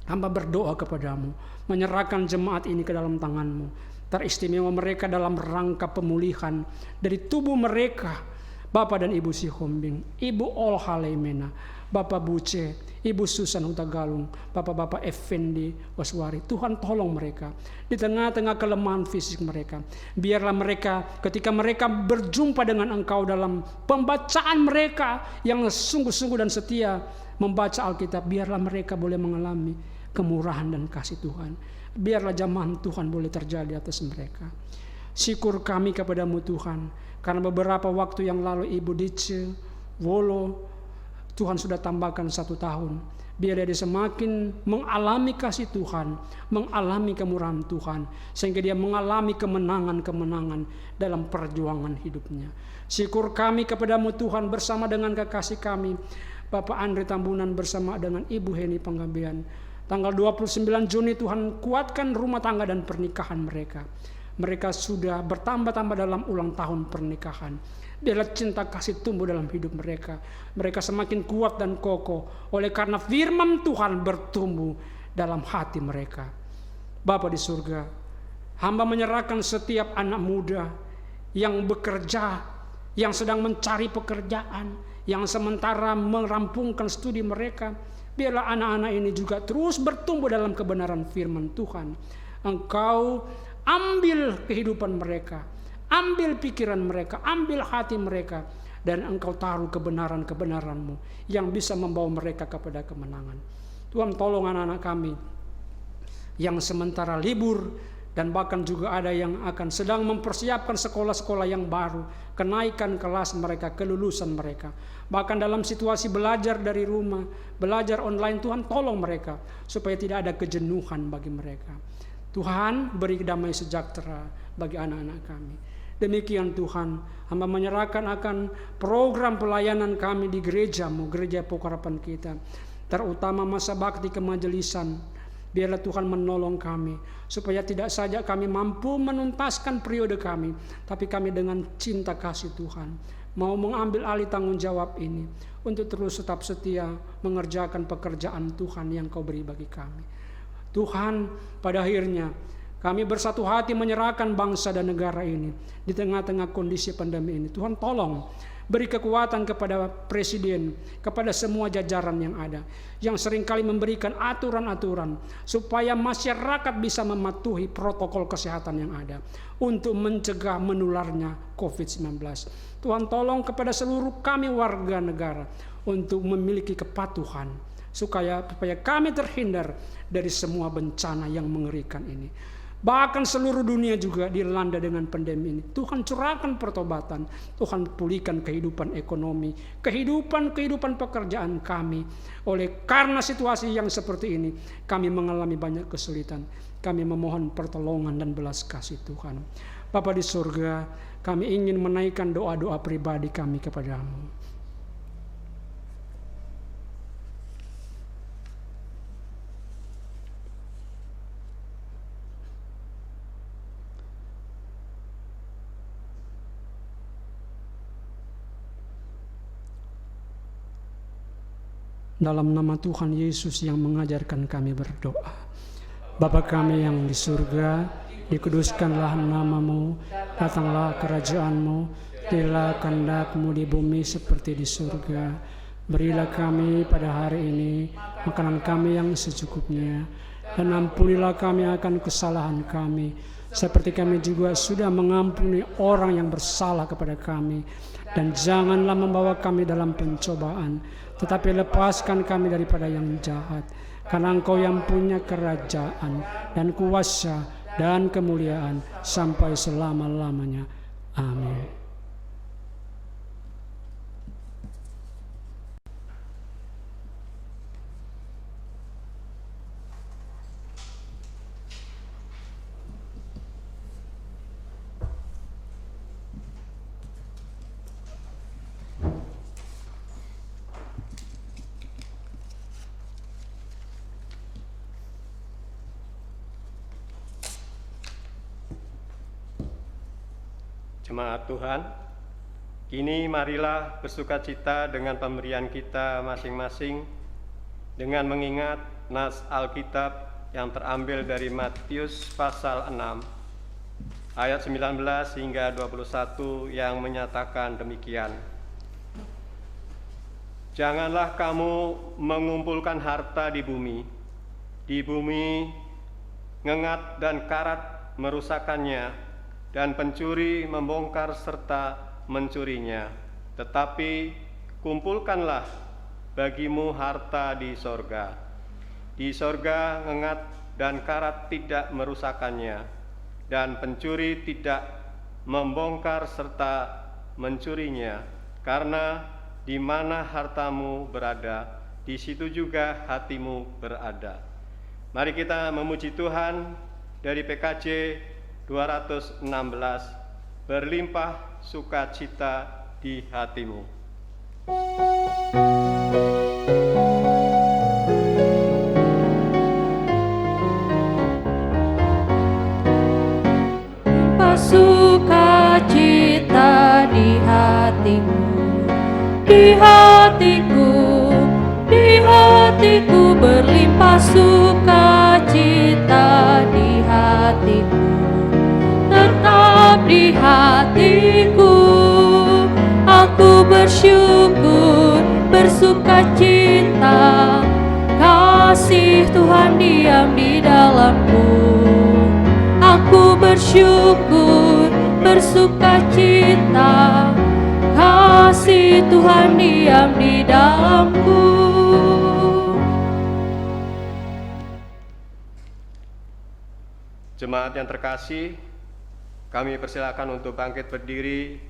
hamba berdoa kepadamu, menyerahkan jemaat ini ke dalam tangan-Mu. Teristimewa mereka dalam rangka pemulihan dari tubuh mereka, Bapak dan Ibu Sihombing, Ibu Olha Leimena, Bapak Buce, Ibu Susan Hutagalung, Bapak-Bapak Effendi Waswari. Tuhan tolong mereka di tengah-tengah kelemahan fisik mereka. Biarlah mereka ketika mereka berjumpa dengan Engkau dalam pembacaan mereka yang sungguh-sungguh dan setia membaca Alkitab, biarlah mereka boleh mengalami kemurahan dan kasih Tuhan. Biarlah jamahan Tuhan boleh terjadi atas mereka. Syukur kami kepadamu Tuhan, karena beberapa waktu yang lalu Ibu Dice Wolo, Tuhan sudah tambahkan 1 tahun. Biar dia semakin mengalami kasih Tuhan, mengalami kemurahan Tuhan, sehingga dia mengalami kemenangan-kemenangan dalam perjuangan hidupnya. Syukur kami kepadamu Tuhan bersama dengan kekasih kami, Bapak Andre Tambunan bersama dengan Ibu Heni Panggabean. Tanggal 29 Juni Tuhan kuatkan rumah tangga dan pernikahan mereka. Mereka sudah bertambah-tambah dalam ulang tahun pernikahan. Biarlah cinta kasih tumbuh dalam hidup mereka. Mereka semakin kuat dan kokoh oleh karena firman Tuhan bertumbuh dalam hati mereka. Bapa di surga, hamba menyerahkan setiap anak muda yang bekerja, yang sedang mencari pekerjaan, yang sementara merampungkan studi mereka. Biarlah anak-anak ini juga terus bertumbuh dalam kebenaran firman Tuhan. Engkau ambil kehidupan mereka, ambil pikiran mereka, ambil hati mereka, dan Engkau taruh kebenaran-kebenaran-Mu yang bisa membawa mereka kepada kemenangan. Tuhan tolong anak-anak kami yang sementara libur, dan bahkan juga ada yang akan sedang mempersiapkan sekolah-sekolah yang baru, kenaikan kelas mereka, kelulusan mereka. Bahkan dalam situasi belajar dari rumah, belajar online, Tuhan tolong mereka supaya tidak ada kejenuhan bagi mereka. Tuhan beri damai sejahtera bagi anak-anak kami. Demikian Tuhan, hamba menyerahkan akan program pelayanan kami di gereja-Mu, gereja Pengharapan kita, terutama masa bakti kemajelisan. Biarlah Tuhan menolong kami supaya tidak saja kami mampu menuntaskan periode kami, tapi kami dengan cinta kasih Tuhan mau mengambil alih tanggung jawab ini untuk terus tetap setia mengerjakan pekerjaan Tuhan yang Kau beri bagi kami. Tuhan, pada akhirnya kami bersatu hati menyerahkan bangsa dan negara ini di tengah-tengah kondisi pandemi ini. Tuhan tolong beri kekuatan kepada presiden, kepada semua jajaran yang ada, yang seringkali memberikan aturan-aturan supaya masyarakat bisa mematuhi protokol kesehatan yang ada untuk mencegah menularnya COVID-19. Tuhan tolong kepada seluruh kami warga negara untuk memiliki kepatuhan supaya kami terhindar dari semua bencana yang mengerikan ini. Bahkan seluruh dunia juga dilanda dengan pandemi ini. Tuhan curahkan pertobatan, Tuhan pulihkan kehidupan ekonomi, kehidupan pekerjaan kami. Karena situasi yang seperti ini, kami mengalami banyak kesulitan. Kami memohon pertolongan dan belas kasih Tuhan. Bapa di surga, kami ingin menaikkan doa-doa pribadi kami kepadamu. Dalam nama Tuhan Yesus yang mengajarkan kami berdoa. Bapa kami yang di surga, dikuduskanlah namamu, datanglah kerajaanmu, jadilah kehendak-Mu di bumi seperti di surga. Berilah kami pada hari ini makanan kami yang secukupnya, dan ampunilah kami akan kesalahan kami, seperti kami juga sudah mengampuni orang yang bersalah kepada kami. Dan janganlah membawa kami dalam pencobaan, tetapi lepaskan kami daripada yang jahat. Karena Engkau yang punya kerajaan dan kuasa dan kemuliaan sampai selama-lamanya. Amin. Jemaat Tuhan, kini marilah bersukacita dengan pemberian kita masing-masing dengan mengingat nas Alkitab yang terambil dari Matius pasal 6 ayat 19 hingga 21 yang menyatakan demikian. Janganlah kamu mengumpulkan harta di bumi ngengat dan karat merusakkannya, dan pencuri membongkar serta mencurinya. Tetapi kumpulkanlah bagimu harta di sorga. Di sorga ngengat dan karat tidak merusakkannya, dan pencuri tidak membongkar serta mencurinya. Karena di mana hartamu berada, di situ juga hatimu berada. Mari kita memuji Tuhan dari PKJ 216, berlimpah sukacita di hatimu. Limpah sukacita di hatimu, di hatiku berlimpah sukacita di hatiku. Tetap di hatiku, aku bersyukur, bersukacita, kasih Tuhan diam di dalamku. Aku bersyukur, bersukacita, kasih Tuhan diam di dalamku. Jemaat yang terkasih, kami persilakan untuk bangkit berdiri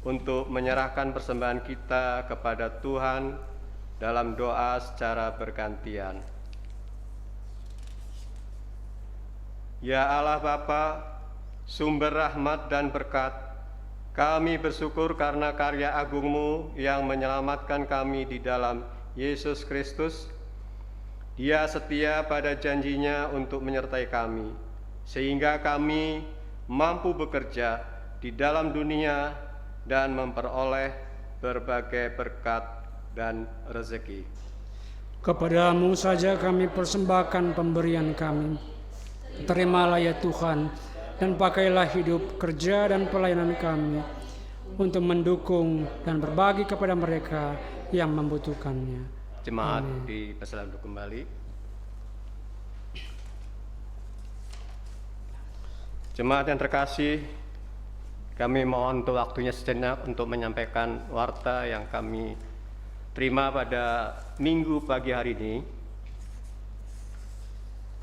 untuk menyerahkan persembahan kita kepada Tuhan dalam doa secara bergantian. Ya Allah Bapa, sumber rahmat dan berkat, kami bersyukur karena karya agung-Mu yang menyelamatkan kami di dalam Yesus Kristus. Dia setia pada janjinya untuk menyertai kami, sehingga kami mampu bekerja di dalam dunia dan memperoleh berbagai berkat dan rezeki. Kepadamu saja kami persembahkan pemberian kami. Terimalah ya Tuhan, dan pakailah hidup, kerja, dan pelayanan kami untuk mendukung dan berbagi kepada mereka yang membutuhkannya. Jemaat dipersilakan untuk kembali. Jemaat yang terkasih, kami mohon untuk waktunya sejenak untuk menyampaikan warta yang kami terima pada Minggu pagi hari ini.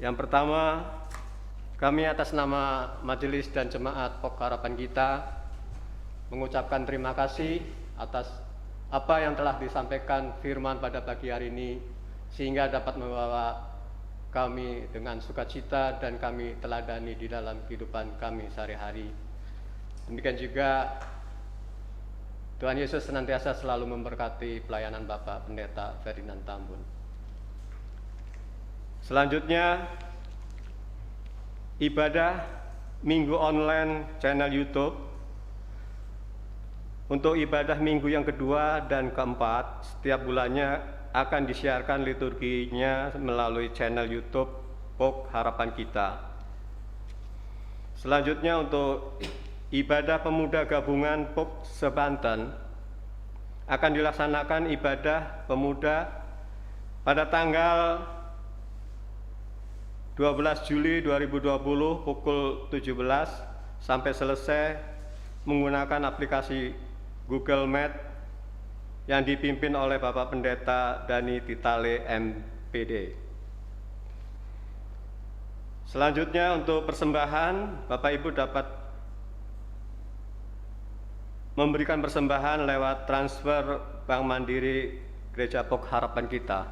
Yang pertama, kami atas nama Majelis dan Jemaat POK Harapan Kita mengucapkan terima kasih atas apa yang telah disampaikan firman pada pagi hari ini, sehingga dapat membawa kami dengan sukacita dan kami teladani di dalam kehidupan kami sehari-hari. Demikian juga Tuhan Yesus senantiasa selalu memberkati pelayanan Bapak Pendeta Ferdinand Tambun. Selanjutnya, ibadah Minggu online channel YouTube. Untuk ibadah minggu yang kedua dan keempat, setiap bulannya akan disiarkan liturginya melalui channel YouTube POK Harapan Kita. Selanjutnya, untuk ibadah pemuda gabungan POK Sebanten akan dilaksanakan ibadah pemuda pada tanggal 12 Juli 2020 pukul 17 sampai selesai menggunakan aplikasi Google Meet yang dipimpin oleh Bapak Pendeta Dani Titale MPD. Selanjutnya, untuk persembahan, Bapak Ibu dapat memberikan persembahan lewat transfer Bank Mandiri Gereja POK Harapan Kita.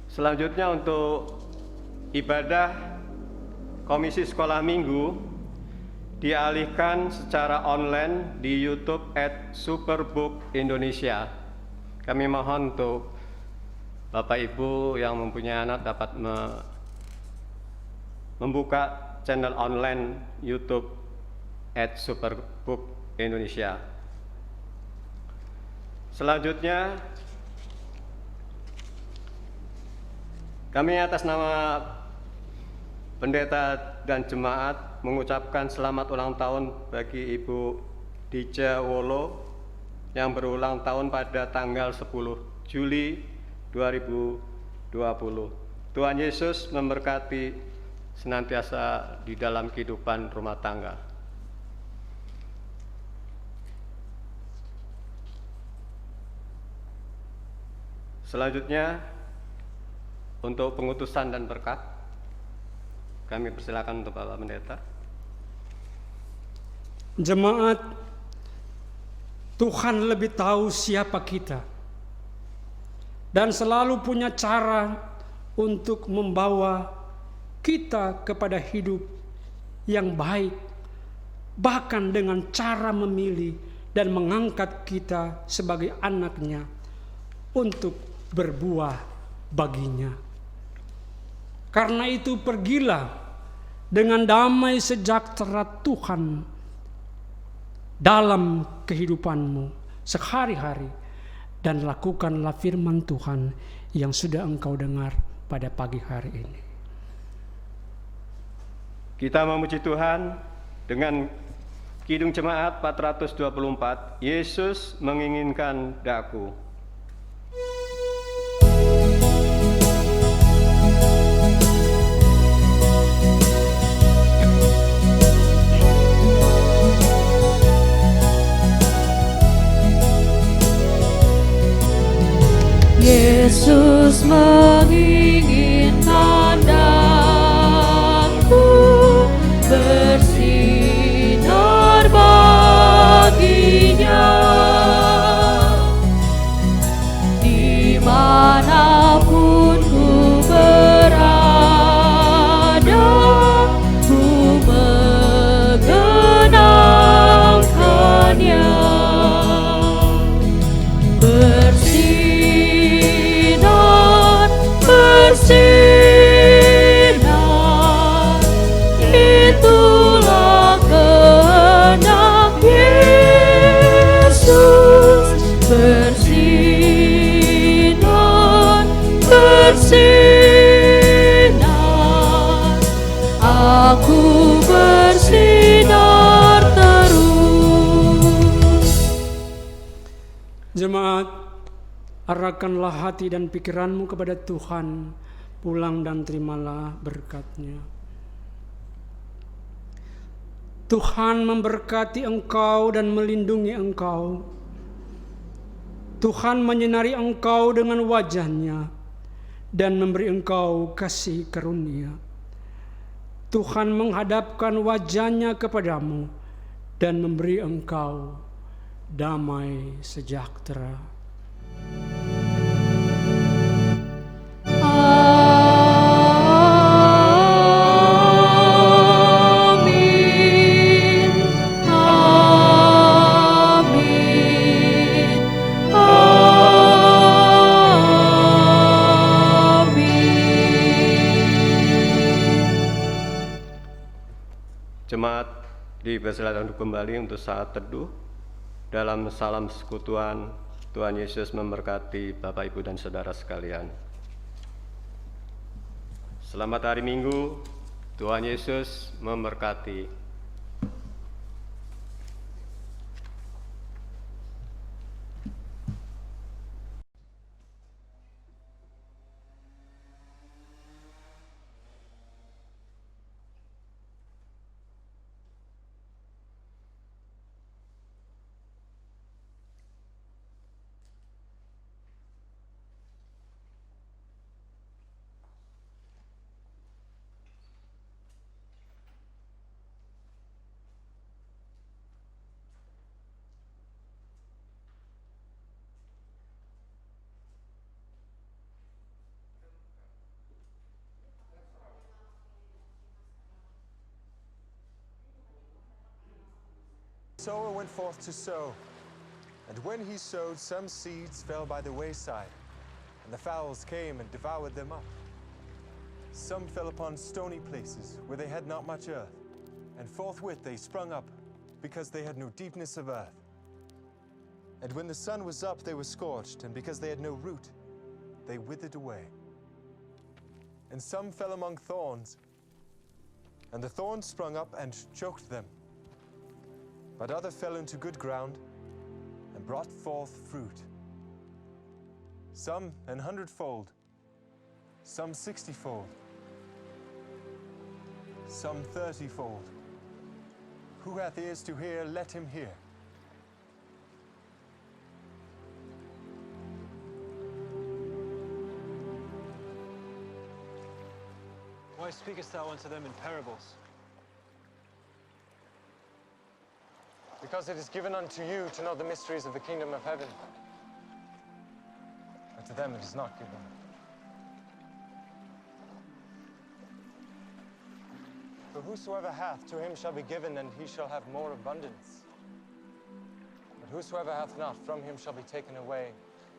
Selanjutnya, untuk ibadah Komisi Sekolah Minggu dialihkan secara online di YouTube @Superbook Indonesia. Kami mohon untuk Bapak Ibu yang mempunyai anak dapat membuka channel online YouTube @Superbook Indonesia. Selanjutnya, kami atas nama Pendeta dan Jemaat mengucapkan selamat ulang tahun bagi Ibu Dija Wolo yang berulang tahun pada tanggal 10 Juli 2020. Tuhan Yesus memberkati senantiasa di dalam kehidupan rumah tangga. Selanjutnya, untuk pengutusan dan berkat, kami persilakan untuk Bapak Pendeta. Jemaat, Tuhan lebih tahu siapa kita dan selalu punya cara untuk membawa kita kepada hidup yang baik, bahkan dengan cara memilih dan mengangkat kita sebagai anaknya untuk berbuah baginya. Karena itu, pergilah dengan damai sejahtera Tuhan dalam kehidupanmu sehari-hari dan lakukanlah firman Tuhan yang sudah engkau dengar pada pagi hari ini. Kita memuji Tuhan dengan Kidung Jemaat 424, Yesus menginginkan daku. Yesus menginginkan daku bersinar baginya, dimanapun ku berada, ku mengenangkannya. Bersinar, itulah kehendak Yesus. Bersinar, bersinar, aku bersinar terus. Jemaat, arahkanlah hati dan pikiranmu kepada Tuhan, pulang dan terimalah berkat-Nya. Tuhan memberkati engkau dan melindungi engkau. Tuhan menyinari engkau dengan wajah-Nya dan memberi engkau kasih karunia. Tuhan menghadapkan wajahnya kepadamu dan memberi engkau damai sejahtera. Amin. Amin. Amin. Jemaat dipersilakan untuk kembali untuk saat teduh dalam salam sekutuan. Tuhan Yesus memberkati Bapak, Ibu, dan saudara sekalian. Selamat hari Minggu. Tuhan Yesus memberkati. The sower went forth to sow, and when he sowed, some seeds fell by the wayside, and the fowls came and devoured them up. Some fell upon stony places, where they had not much earth, and forthwith they sprung up, because they had no deepness of earth. And when the sun was up, they were scorched, and because they had no root, they withered away. And some fell among thorns, and the thorns sprung up and choked them. But other fell into good ground and brought forth fruit. Some 100-fold, some 60-fold, some 30-fold. Who hath ears to hear, let him hear. Why speakest thou unto them in parables? Because it is given unto you to know the mysteries of the kingdom of heaven. But to them it is not given. For whosoever hath, to him shall be given, and he shall have more abundance. But whosoever hath not, from him shall be taken away,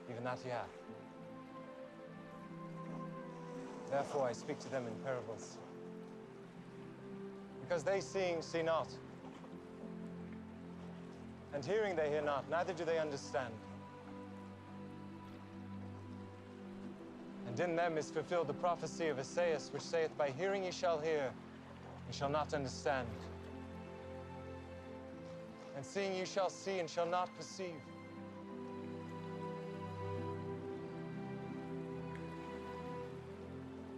even that he hath. Therefore I speak to them in parables. Because they seeing see not, and hearing they hear not, neither do they understand. And in them is fulfilled the prophecy of Esaias, which saith, By hearing ye shall hear, ye shall not understand. And seeing ye shall see, and shall not perceive.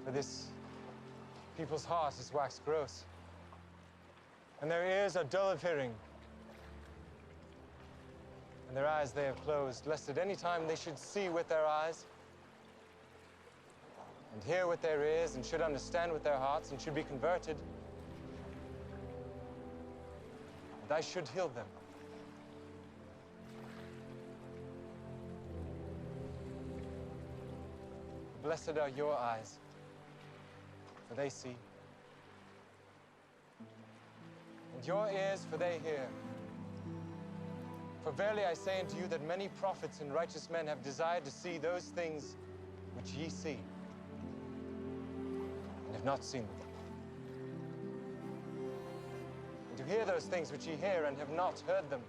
For this people's heart is waxed gross, and their ears are dull of hearing, and their eyes they have closed, lest at any time they should see with their eyes, and hear with their ears, and should understand with their hearts, and should be converted, and I should heal them. Blessed are your eyes, for they see, and your ears, for they hear. For verily I say unto you that many prophets and righteous men have desired to see those things which ye see, and have not seen them, and to hear those things which ye hear, and have not heard them.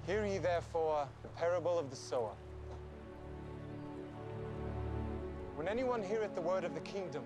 Hear ye therefore the parable of the sower. When anyone heareth the word of the kingdom,